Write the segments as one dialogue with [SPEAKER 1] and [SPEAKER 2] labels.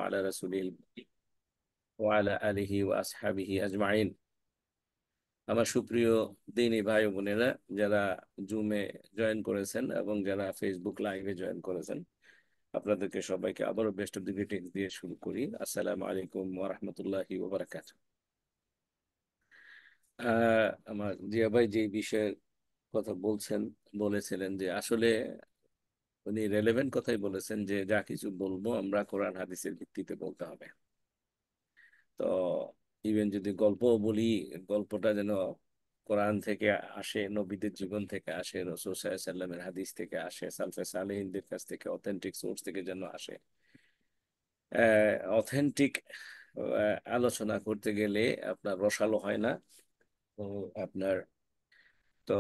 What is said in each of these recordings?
[SPEAKER 1] على رسوله وعلى آله وأصحابه أجمعين। আমার সুপ্রিয় দিনী ভাই ও বোনেরা, যারা জুমে জয়েন করেছেন এবং যারা ফেসবুক লাইভে জয়েন করেছেন, আপনাদেরকে সবাইকে আবারও বেস্ট অফ দি গ্রিটিংস দিয়ে শুরু করি। আসসালামু আলাইকুম ওয়া রাহমাতুল্লাহি ওয়া বারাকাতুহু। আমার জিয়া ভাই যে বিষয়ের কথা বলেছিলেন যে আসলে উনি রেলেভেন্ট কথাই বলেছেন যে যা কিছু বলবো আমরা কোরআন হাদিসের ভিত্তিতে বলতে হবে। তো ইভেন যদি গল্প বলি, গল্পটা যেন কোরআন থেকে আসে, নবীদের জীবন থেকে আসে, রাসূল সাল্লাল্লাহু আলাইহি সাল্লামের হাদিস থেকে আসে, সালফে সালেহিনদের কাছ থেকে অথেন্টিক সোর্স থেকে যেন আসে। অথেন্টিক আলোচনা করতে গেলে আপনার রসালো হয় না। তো আপনার তো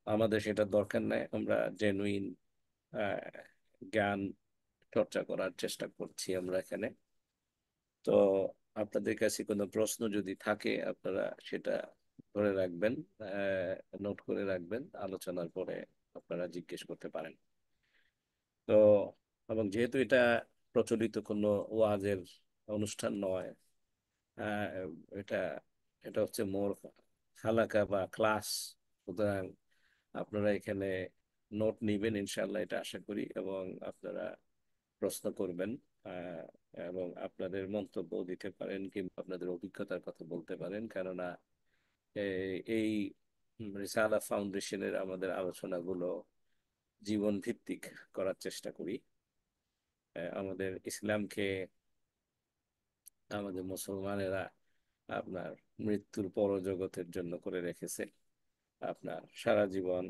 [SPEAKER 1] আমাদের সেটা দরকার নাই। আমরা জেনুইন জ্ঞান চর্চা করার চেষ্টা করছি আমরা এখানে। তো আপনাদের কাছে কোনো প্রশ্ন যদি থাকে আপনারা সেটা ধরে রাখবেন, নোট করে রাখবেন, আলোচনার পরে আপনারা জিজ্ঞেস করতে পারেন। তো এবং যেহেতু এটা প্রচলিত কোনো ওয়াজের অনুষ্ঠান নয়, আহ, এটা এটা হচ্ছে মোর হালাকা বা ক্লাস। সুতরাং আপনারা এখানে নোট নিবেন ইনশাল্লাহ, এটা আশা করি, এবং আপনারা প্রশ্ন করবেন, আহ, এবং আপনাদের মন্তব্য দিতে পারেন কিংবা আপনাদের অভিজ্ঞতার কথা বলতে পারেন। কেননা এই রিসালা ফাউন্ডেশনের আমাদের আলোচনাগুলো জীবন ভিত্তিক করার চেষ্টা করি। আমাদের ইসলামকে আমাদের মুসলমানেরা আপনার মৃত্যুর পরজগতের জন্য করে রেখেছে। আপনার সারা জীবন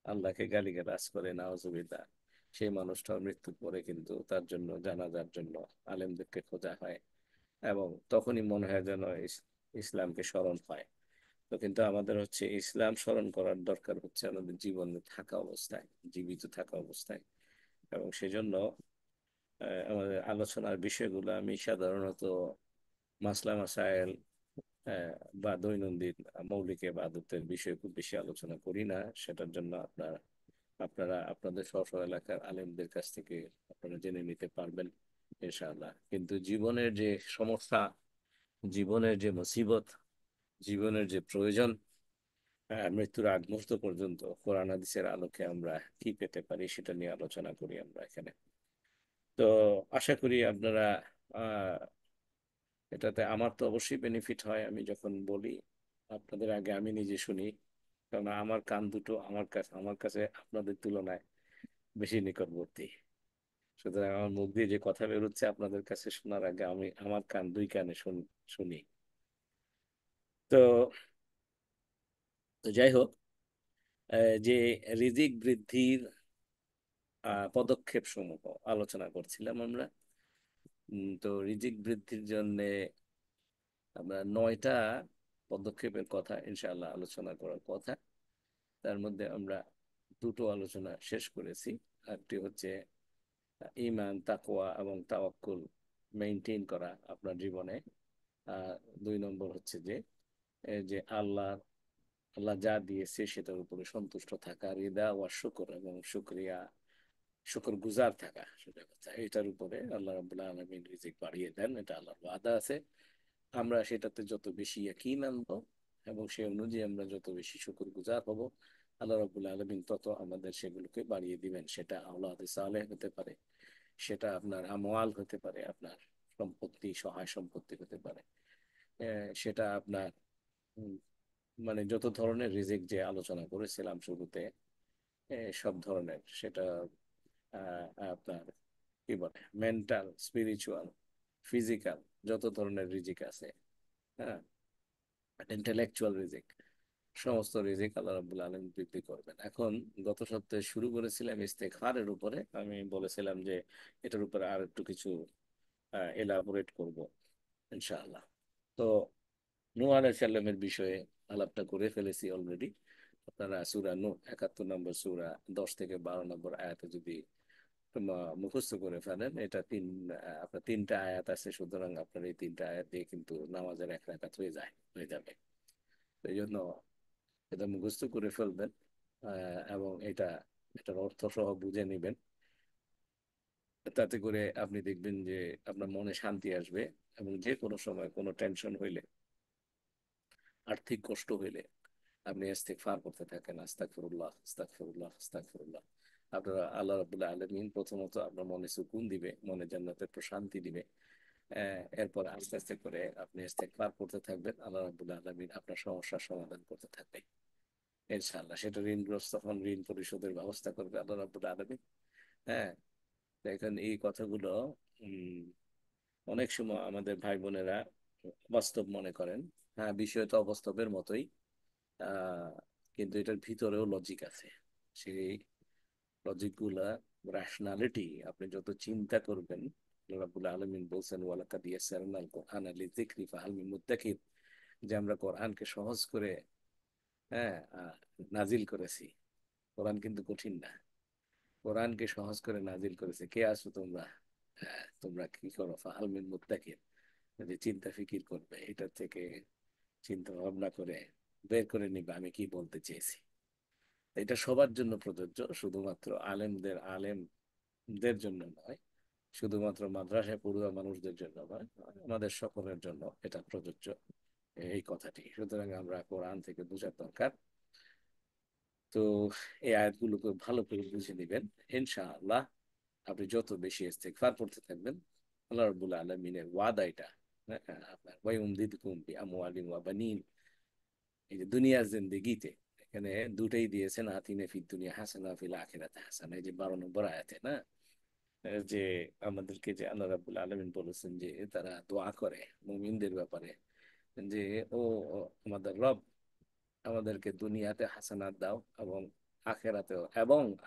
[SPEAKER 1] আল্লাহকে গালিগালাজ করে নাউজুবিল্লাহ, সেই মানুষটাও মৃত্যুর পরে কিন্তু তার জন্য জানাজার জন্য আলেমদেরকে খোঁজা হয়, এবং তখনই মনে হয় যেন ইসলামকে স্মরণ হয়। তো কিন্তু আমাদের হচ্ছে ইসলাম স্মরণ করার দরকার হচ্ছে আমাদের জীবনে থাকা অবস্থায়, জীবিত থাকা অবস্থায়। এবং সেজন্য আমাদের আলোচনার বিষয়গুলো আমি সাধারণত মাসলা মাসায়েল আহ, বা দৈনন্দিন মৌলিক ইবাদতের বিষয়ে খুব বেশি আলোচনা করি না। সেটার জন্য আপনারা আপনাদের স্ব স্ব এলাকার আলেমদের কাছ থেকে আপনারা জেনে নিতে পারবেন ইনশাআল্লাহ। কিন্তু জীবনের যে সমস্যা, জীবনের যে মুসিবত, জীবনের যে প্রয়োজন, মৃত্যুর আগ মুহূর্ত পর্যন্ত কোরআন হাদিসের আলোকে আমরা কি পেতে পারি সেটা নিয়ে আলোচনা করি আমরা এখানে। তো আশা করি আপনারা আহ এটাতে, আমার তো অবশ্যই বেনিফিট হয় আমি যখন বলি, আপনাদের আগে আমি নিজে শুনি। কারণ আমার কান দুটো আমার কাছে আপনাদের তুলনায় বেশি নিকটবর্তী। সুতরাং আমার মুখ দিয়ে যে কথা বেরোচ্ছে আপনাদের কাছে শোনার আগে আমি আমার কান দুই কানে শুনি। তো তো যাই হোক, যে রিজিক বৃদ্ধির পদক্ষেপ সমূহ আলোচনা করছিলাম আমরা। তো রিজিক বৃদ্ধির জন্য আমরা 9টা পদক্ষেপের কথা ইনশাআল্লাহ আলোচনা করার কথা। তার মধ্যে আমরা দুটো আলোচনা শেষ করেছি। একটি হচ্ছে ঈমান, তাকওয়া এবং তাওয়াক্কুল মেইনটেইন করা আপনার জীবনে। আর 2 নম্বর হচ্ছে যে এই যে আল্লাহ যা দিয়েছে সেটার উপরে সন্তুষ্ট থাকা, রিদা ওয়া শুকর এবং শুকর গুজার থাকা, সেটা কথা। এটার উপরে আল্লাহ রাব্বুল আলামিন রিজিক বাড়িয়ে দেন, এটা আল্লাহর ওয়াদা আছে। আমরা সেটাতে যত বেশি ইয়াকিন আনবো এবং সেই অনুযায়ী আমরা যত বেশি শুকর গুজার হব, আল্লাহ রাব্বুল আলামিন তত আমাদের সেগুলোকে বাড়িয়ে দিবেন। সেটা আওলাদে সালেহ হতে পারে, সেটা আপনার আমওয়াল হতে পারে, আপনার সম্পত্তি, সহায় সম্পত্তি হতে পারে, সেটা আপনার উম, মানে যত ধরনের রিজিক যে আলোচনা করেছিলাম শুরুতে, সব ধরনের, সেটা আপনার কি বলে, মেন্টাল, স্পিরিচুয়াল, ফিজিক্যাল, যত ধরনের রিজিক আছে, হ্যাঁ, ইন্টেলেকচুয়াল রিজিক, সমস্ত রিজিক আল্লাহ রাব্বুল আলামিন বৃদ্ধি করবেন। এখন গত সপ্তাহে শুরু করেছিলাম ইস্তেগফারের উপরে। আমি বলেছিলাম যে এটার উপরে আর একটু কিছু এলাবোরেট করব ইনশাআল্লাহ। তো নূহ আলাইহিস সালামের বিষয়ে আলাপটা করে ফেলেছি অলরেডি। আপনারা সূরা নূহ 71 নম্বর সূরা 10 থেকে 12 নম্বর আয়াতে যদি মুখস্থ করে ফেলেন, এটা আপনার 3টা আয়াত আছে, সুতরাং আপনার এই 3টা আয়াত দিয়ে কিন্তু নামাজের 1 রাকাত হয়ে যাবে। তো এই জন্য এটা মুখস্থ করে ফেলবেন, এবং এটার অর্থ সহ বুঝে নেবেন। তাতে করে আপনি দেখবেন যে আপনার মনে শান্তি আসবে, এবং যে কোনো সময় কোনো টেনশন হইলে, আর্থিক কষ্ট হইলে আপনি ইস্তেগফার করতে থাকেন, আস্তাগফিরুল্লাহ আস্তাগফিরুল্লাহ আস্তাগফিরুল্লাহ। আপনারা আল্লাহ রাব্বুল আলামিন প্রথমত আপনার মনে সুকুন দিবে, মনে জান্নাতের প্রশান্তি দিবে। এরপর আস্তে আস্তে করে আপনি ইস্তেগফার করতে থাকবেন, আল্লাহ রাব্বুল আলামিন আপনার সমস্যার সমাধান করতে থাকবে ইনশাআল্লাহ। সেটা ঋণগ্রস্ত হন, ঋণ পরিশোধের ব্যবস্থা করবে আল্লাহ রাব্বুল আলামিন। হ্যাঁ, দেখেন এই কথাগুলো উম, অনেক সময় আমাদের ভাই বোনেরা বাস্তব মনে করেন। হ্যাঁ, বিষয় তো অবাস্তবের মতোই, আহ কিন্তু এটার ভিতরেও লজিক আছে। সেই লজিক গুলা, রেশনালিটি, আপনি যত চিন্তা করবেন, আল্লাহ রাব্বুল আলামিন বলছেন ওয়ালাকাদ ইয়াসসারনাল কুরআনা লিযিকরি ফাহাল মিন মুদ্দাকির, যে আমরা কোরআনকে সহজ করে, হ্যাঁ, নাজিল করেছি। কোরআন কিন্তু কঠিন না, কোরআনকে সহজ করে নাজিল করেছে। কে আছো তোমরা? তোমরা কি করো? ফাহাল মিন মুদ্দাকির, যে চিন্তা ফিকির করবে, এটা থেকে চিন্তা ভাবনা করে বের করে নিবে আমি কি বলতে চেয়েছি। এটা সবার জন্য প্রযোজ্য, শুধুমাত্র আলেমদের জন্য নয়, শুধুমাত্র মাদ্রাসায় পড়ুয়া মানুষদের জন্য নয়, আমাদের সকলের জন্য এটা প্রযোজ্য এই কথাটি। সুতরাং আমরা কোরআন থেকে বোঝার দরকার। তো এই আয়াতগুলোকে ভালো করে বুঝে নিবেন ইনশাআল্লাহ। আপনি যত বেশি ইস্তেগফার করতে থাকবেন, আল্লাহ রাব্বুল আলামিনের ওয়াদা এটা। হ্যাঁ, আপনার ওয়ায়ুমদিদকুম বিআমওয়ালিন ওয়া বানিন, এই যে দুনিয়ার জিন্দেগিতে এখানে দুটেই দিয়েছেন, আতিনে ফিদ দুনিয়া হাসানা ফিল আখিরাতে হাসানা, এই যে 12 নম্বর আয়াতে না, যে আমাদেরকে যে আল্লাহ রাব্বুল আলামিন বলেছেন যে তারা দোয়া করে মুমিনদের ব্যাপারে, যে ও ও আমাদের রব, আমাদেরকে দুনিয়াতে হাসানাত দাও এবং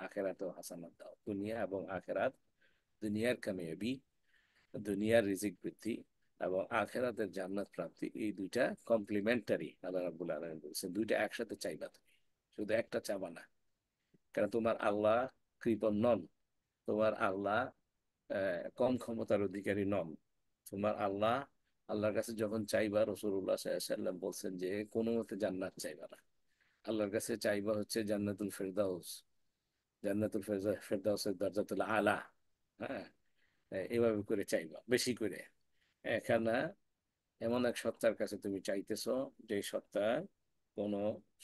[SPEAKER 1] আখেরাতেও হাসানাত দাও। দুনিয়া এবং আখেরাত, দুনিয়ার কামিয়াবি, দুনিয়ার রিজিক বৃদ্ধি এবং আখেরাতের জান্নাত প্রাপ্তি, এই দুইটা কমপ্লিমেন্টারি। আল্লাহ রাব্বুল আলামিন বলছেন দুইটা একসাথে চাইবা তুমি, শুধু একটা চাবা না। কারণ তোমার আল্লাহ কৃপণ নন, তোমার আল্লাহ কম ক্ষমতার অধিকারী নন। তোমার আল্লাহ, আল্লাহর কাছে যখন চাইবা, রাসূলুল্লাহ সাল্লাল্লাহু আলাইহি ওয়াসাল্লাম বলছেন যে কোনো মতে জান্নাত চাইবা না, আল্লাহর কাছে চাইবা হচ্ছে জান্নাতুল ফেরদাউস, জান্নাতুল ফেরদাউসের দরজাতুল আলা। হ্যাঁ, এভাবে করে চাইবা বেশি করে। এখানে এমন এক সত্তার কাছে তুমি চাইতেছো, যে সত্তা কোনো,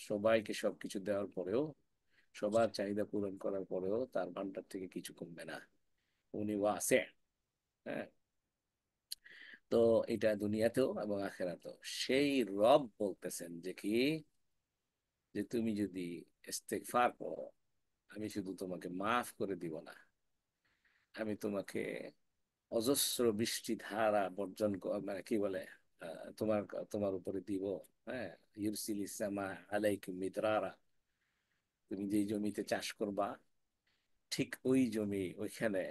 [SPEAKER 1] সবাইকে সবকিছু দেওয়ার পরেও, সবার চাহিদা পূরণ করার পরেও তার ভান্ডার থেকে কিছু কমবে না, উনি ওয়াসে। হ্যাঁ, তো এটা দুনিয়াতেও এবং আখেরাতেও। সেই রব বলতেছেন যে কি, যে তুমি যদি ইস্তেগফার করো, আমি শুধু তোমাকে মাফ করে দিব না, আমি তোমাকে অজস্র বৃষ্টি ধারা বর্জন মানে কি বলে, তোমার তোমার উপরে দিব। হ্যাঁ, ইউরসিলিস সামা আলাইকুম মিদরারা, তুমি যেই জমিতে চাষ করবা, ঠিক ওই জমি ওইখানে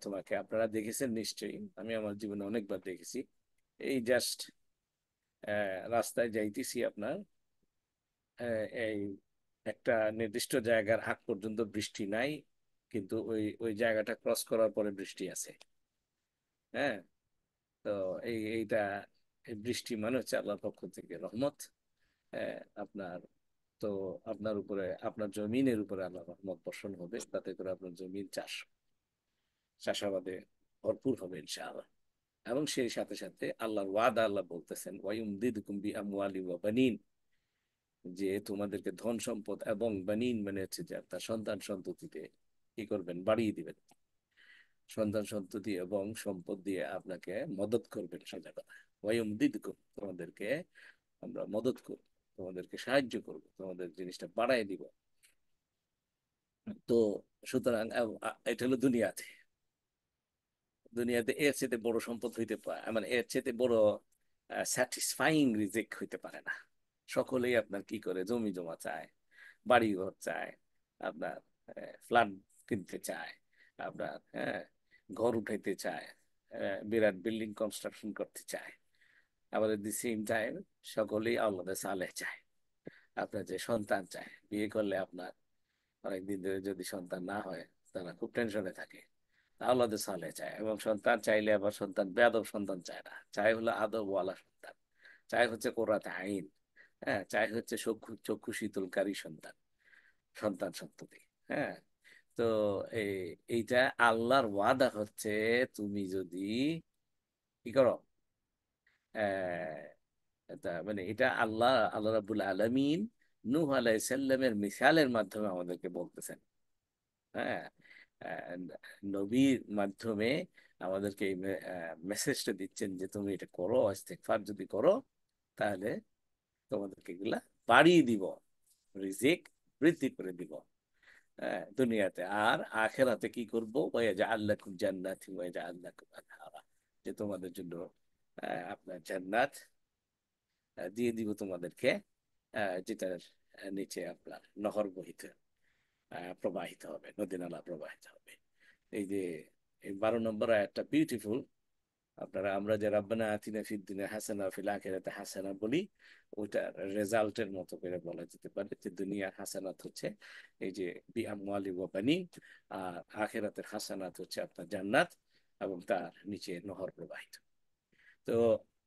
[SPEAKER 1] তোমাকে, আপনারা দেখেছেন নিশ্চয়ই, আমি আমার জীবনে অনেকবার দেখেছি। এই জাস্ট রাস্তায় যাইতেছি আপনার, এই একটা নির্দিষ্ট জায়গার আগ পর্যন্ত বৃষ্টি নাই, কিন্তু ওই ওই জায়গাটা ক্রস করার পরে বৃষ্টি আছে। হ্যাঁ, তো এইটা, এই বৃষ্টি মানে হচ্ছে আল্লাহর পক্ষ থেকে রহমত। আপনার, তো আপনার উপরে, আপনার জমিনের উপরে আল্লাহ রহমত বর্ষণ হবে, তাতে করে আপনার জমির চাষাবাদে ভরপুর হবে ইনশাআল্লাহ। এবং সেই সাথে সাথে আল্লাহর ওয়াদা, আল্লাহ বলতেছেন ওয়ায়ুমদিদকুম বিআমওয়ালিন ওয়া বানিন, যে তোমাদেরকে ধন সম্পদ এবং বানিন মানে হচ্ছে যে তার সন্তান সন্ততিতে কি করবেন, বাড়িয়ে দিবেন। সন্তান সন্ততি এবং সম্পদ দিয়ে আপনাকে মদত করবেন, সোজা কথা। ওয়ায়ুমদিদকুম, তোমাদেরকে আমরা মদত করব, তোমাদেরকে সাহায্য করব, তোমাদের জিনিসটা বাড়াই দিব। তো সুতরাং এটা হলো দুনিয়াতে। দুনিয়াতে এর চেয়ে বড় সম্পদ হইতে পারে, মানে এর চেয়ে বড় স্যাটিসফাইং রিজিক হইতে পারে না। সকলেই আপনার কি করে, জমি জমা চায়, বাড়ি ঘর চায়, আপনার ফ্ল্যাট কিনতে চায়, আপনার, হ্যাঁ, ঘর উঠাইতে চায়, বিরাট বিল্ডিং কনস্ট্রাকশন করতে চায়। আবার এট দি সেম টাইম সকলেই আল্লাহ সালেহ চায়, আপনার যে সন্তান চায়। বিয়ে করলে আপনার অনেকদিন ধরে যদি সন্তান না হয়, তারা খুব টেনশনে থাকে। আওলাদে সালে চায়, এবং সন্তান চাইলে আবার সন্তান বেয়াদব সন্তান চায় না, চাই হলো আদবওয়ালা সন্তান, চাই হচ্ছে কোরআতে আইন। হ্যাঁ, চাই হচ্ছে চক্ষু চক্ষু শীতলকারী সন্তান, সন্তান সন্ততি। হ্যাঁ, তো এই এইটা আল্লাহর ওয়াদা হচ্ছে, তুমি যদি কি করো, মানে এটা আল্লাহ আল্লাহ রাব্বুল আলামিন নূহ আলাইহিস সালামের মিসালের মাধ্যমে আমাদেরকে বলতেছেন। হ্যাঁ, আহ, নবীর মাধ্যমে আমাদেরকে এই মেসেজটা দিচ্ছেন যে তুমি এটা করো, ইস্তেগফার যদি করো তাহলে তোমাদেরকে এগুলা বাড়িয়ে দিব, রিজিক বৃদ্ধি করে দিব দুনিয়াতে। আর আখেরাতে কি করবো, ওয়াজআল লাকুম জান্নাতি ওয়াজআল লাকুম আনহারা, যে তোমাদের জন্য আপনার জান্নাত দিয়ে দিব তোমাদেরকে, যেটার নিচে আপনার নহর বহিত প্রবাহিত হবে, নদী নালা প্রবাহিত হবে। এই যে এই 12 নম্বর আয়াতটা বিউটিফুল। আপনারা আমরা যে রাব্বানা আতিনা ফিদ দুনিয়া হাসানা ফিল আখিরাতি হাসানা বলি, ওইটার রেজাল্টের মতো করে বলা যেতে পারে যে দুনিয়ার হাসানাত হচ্ছে এই যে বি আমওয়ালি ওয়া বানিন, আর আখিরাতের হাসানাত হচ্ছে আপনার জান্নাত এবং তার নিচে নহর প্রবাহিত। তো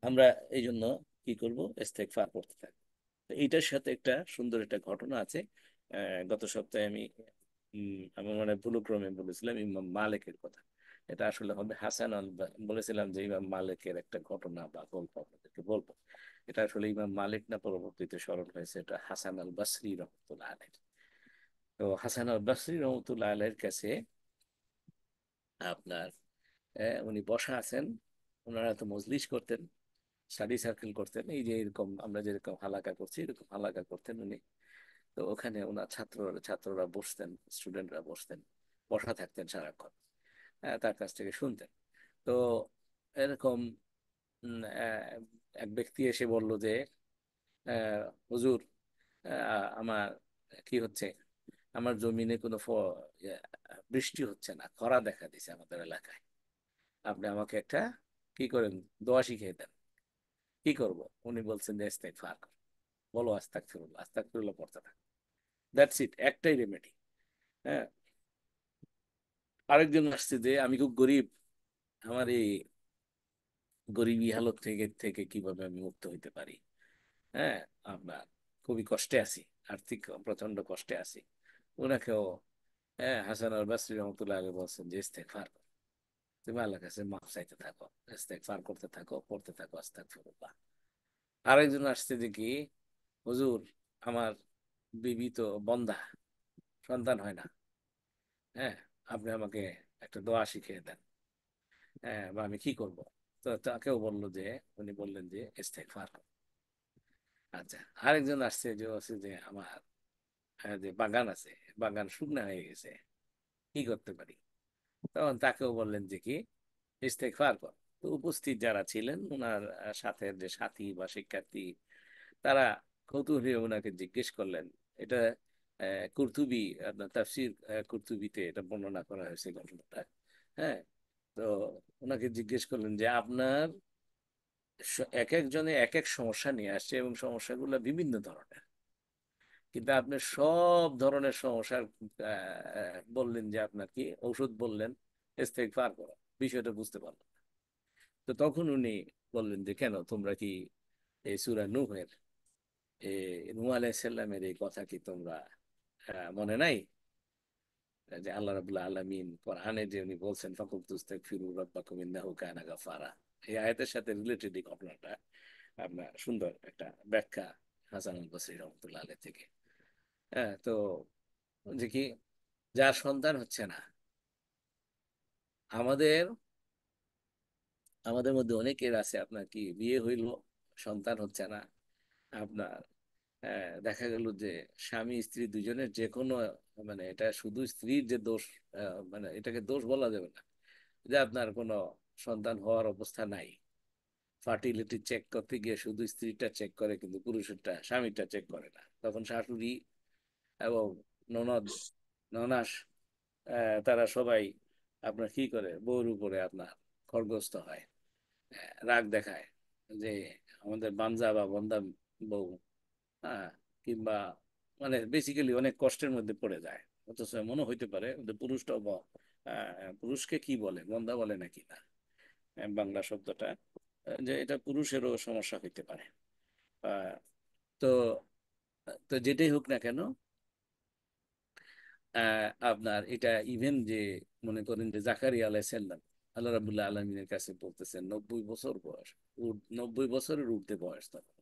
[SPEAKER 1] আমরা এই জন্য কি করব, ইস্তেগফার করতে থাকবো। তো এইটার সাথে একটা সুন্দর একটা ঘটনা আছে। গত সপ্তাহে আমি মানে ভুলক্রমে বলেছিলাম ইমাম মালিকের কথা। এটা আসলে হবে হাসান আল বলেছিলাম যে ইমাম মালিকের একটা ঘটনা বা গল্প আপনাদেরকে বলবো। এটা আসলে ইমাম মালিক না, পরবর্তীতে স্মরণ হয়েছে এটা হাসান আল বাসরি রহমতুল্লাহ আলাইহ। তো হাসান আল বাসরি রহমতুল্লাহ আলাইহির কাছে আপনার উনি বসা আছেন, ওনারা তো মজলিস করতেন, স্টাডি সার্কেল করতেন, এই যে এরকম আমরা যেরকম হালাকা করছি এরকম হালাকা করতেন উনি। তো ওখানে ওনার ছাত্ররা বসতেন, স্টুডেন্টরা বসতেন, বসা থাকতেন সারাক্ষণ, তার কাছ থেকে শুনতেন। তো এরকম এক ব্যক্তি এসে বলল যে হুজুর, আমার কি হচ্ছে, আমার জমিনে কোনো বৃষ্টি হচ্ছে না, খরা দেখা দিছে আমাদের এলাকায়, আপনি আমাকে একটা কি করেন, দোয়া শিখিয়ে দেন, কি করব? উনি বলছেন যে ইস্তেগফার কর, বলো আস্তাগফিরুল্লাহ, আস্তাগফিরুল্লাহ পড়তে থাক, দ্যাটস ইট, একটাই রেমেডি। হ্যাঁ, আরেকজন আসছে যে আমি খুব গরিব, আমার এই গরিবী হালত থেকে থেকে কিভাবে আমি মুক্ত হইতে পারি। হ্যাঁ, আপনার খুবই কষ্টে আছি, আর্থিক প্রচন্ড কষ্টে আছি। ওনাকেও হ্যাঁ হাসান আল বাসরি রহমতুল্লাহ আলাইহি বলছেন যে ইস্তেগফার করো, তুমি আল্লাহর কাছে মাফ চাইতে থাকো, ইস্তেগফার করতে থাকো, পড়তে থাকো আস্তাগফিরুল্লাহ। আরেকজন আসছে যে কি, হুজুর, আমার বিবি তো বন্ধা, সন্তান হয় না, হ্যাঁ, আপনি আমাকে একটা দোয়া শিখিয়ে দেন, হ্যাঁ, বা আমি কি করব? তো তাকেও বললো যে, উনি বললেন যে ইস্তেগফার করো। আচ্ছা, আরেকজন আসছে যে হচ্ছে যে আমার যে বাগান আছে, বাগান শুকনা হয়ে গেছে, কি করতে পারি? তখন তাকেও বললেন যে কি, ইস্তেগফার কর। তো উপস্থিত যারা ছিলেন ওনার সাথে যে সাথী বা শিক্ষার্থী, তারা কৌতূহলী ওনাকে জিজ্ঞেস করলেন। এটা কুরতুবী, আপনার তাফসীর কুরতুবীতে এটা বর্ণনা করা হয়েছে ঘটনাটা। হ্যাঁ, তো ওনাকে জিজ্ঞেস করলেন যে আপনার এক একজনে এক এক সমস্যা নিয়ে আসছে এবং সমস্যাগুলো বিভিন্ন ধরনের, কিন্তু আপনি সব ধরনের সমস্যার বললেন যে আপনার কি ঔষধ বললেন ইস্তেগফার করা, বিষয়টা বুঝতে পারলাম না। তো তখন উনি বললেন যে কেন, তোমরা কি এই সূরা নূহের নূহ আলাইহিস সালামের এই কথা কি তোমরা মনে নাই, যে আল্লাহ রাব্বুল আলামিন কোরআনে যে উনি বলছেন ফাকুলতু ইস্তাগফিরু রাব্বাকুম ইন্নাহু কানা গাফারা, এই আয়াতের সাথে রিলেটেড এই ঘটনাটা আপনার সুন্দর একটা ব্যাখ্যা হাসান আল বসরি রহমতুল্লাহ আলাইহ থেকে। হ্যাঁ, তো যে কি, যার সন্তান হচ্ছে না, আমাদের আমাদের মধ্যে অনেকের আছে আপনার কি বিয়ে হইল, সন্তান হচ্ছে না, আপনার দেখা গেল যে স্বামী স্ত্রী দুজনের যে কোনো, মানে এটা শুধু স্ত্রীর যে দোষ, মানে এটাকে দোষ বলা যাবে না, যে আপনার কোনো সন্তান হওয়ার অবস্থা নাই, ফার্টিলিটি চেক করতে গিয়ে শুধু স্ত্রীটা চেক করে কিন্তু পুরুষেরটা স্বামীটা চেক করে না, তখন শাশুড়ি এবং ননদ ননাস তারা সবাই আপনার কি করে বউর উপরে আপনার খড়গস্ত হয়, রাগ দেখায় যে আমাদের বাঞ্জা বা বন্দা বউ, হ্যাঁ, কিংবা মানে বেসিক্যালি অনেক কষ্টের মধ্যে পড়ে যায়। অথচ মনে হইতে পারে যে পুরুষটাও পুরুষকে কি বলে, বন্দা বলে নাকি না, বাংলা শব্দটা, যে এটা পুরুষেরও সমস্যা হইতে পারে। আহ, তো তো যেটাই হোক না কেন, আপনার এটা ইভেন যে মনে করেন যে জাকারিয়া আলাইহিস সালাম আল্লাহ রাবুল্লাহ আলমিনের কাছে বলতেছেন 90 বছর বয়স, 90 বছরের ঊর্ধ্বে বয়স তখন।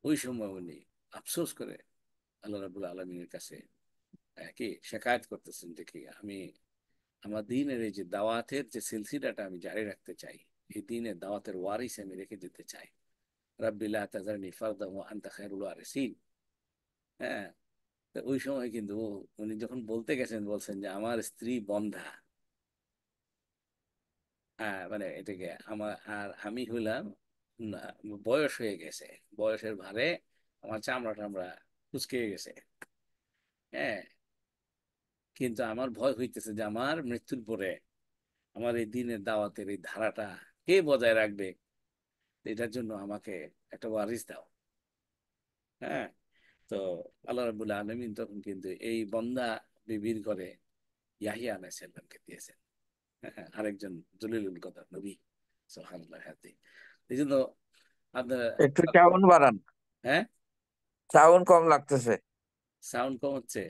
[SPEAKER 1] ওই সময় উনি আফসোস করে আল্লাহ রাবুল্লাহ আলমিনের কাছে কি শেখায়ত করতেছেন যে কি আমি আমার দিনের এই যে দাওয়াতের যে সিলসিলাটা আমি জারি রাখতে চাই, এই দিনের দাওয়াতের ওয়ারিস আমি রেখে যেতে চাই। রাব্বি লা তাযারনি ফারদান ওয়া আনতা খায়রুল ওয়ারিসিন। হ্যাঁ, তো ওই সময় কিন্তু উনি যখন বলতে গেছেন বলছেন যে আমার স্ত্রী বন্ধা, মানে এটাকে আমার, আর আমি হইলাম না, বয়স হয়ে গেছে, বয়সের ভারে আমার চামড়া টামড়া কুচকে গেছে। হ্যাঁ, কিন্তু আমার ভয় হইতেছে যে আমার মৃত্যুর পরে আমার এই দিনের দাওয়াতের এই ধারাটা কে বজায় রাখবে। এটার জন্য আমাকে একটা ওয়ারিস দাও। হ্যাঁ, তো আল্লাহ রাব্বুল আলামিন তখন কিন্তু এই বন্দা বিবির ঘরে ইয়াহিয়া আলাইহিস সালামকে দিয়েছেন। হ্যাঁ, আরেকজন জলিলুল কদর নবী। সুবহানাল্লাহ। এই জন্য আপনার,
[SPEAKER 2] একটু সাউন্ড বাড়ান,
[SPEAKER 1] হ্যাঁ,
[SPEAKER 2] সাউন্ড কম লাগতেছে।
[SPEAKER 1] সাউন্ড কম হচ্ছে।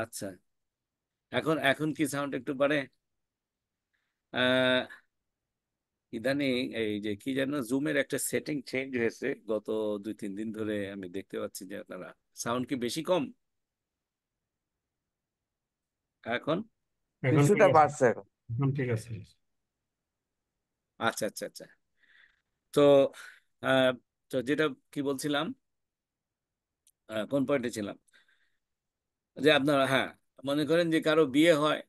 [SPEAKER 1] আচ্ছা, এখন এখন কি সাউন্ড একটু বাড়ে? আহ ইদানিং এই যে কি যেন জুমের একটা সেটিং চেঞ্জ হয়েছে গত 2-3 দিন ধরে, আমি দেখতে পাচ্ছি যে আপনারা সাউন্ড কি বেশি কম এখন?
[SPEAKER 3] এখন ঠিক
[SPEAKER 2] কিছুটা
[SPEAKER 3] আছে।
[SPEAKER 2] বাড়ছে এখন।
[SPEAKER 3] এখন ঠিক আছে।
[SPEAKER 1] আচ্ছা আচ্ছা আচ্ছা। তো আহ, তো যেটা কি বলছিলাম, কোন পয়েন্টে ছিলাম, যে আপনারা, হ্যাঁ, মনে করেন যে কারো বিয়ে হয়,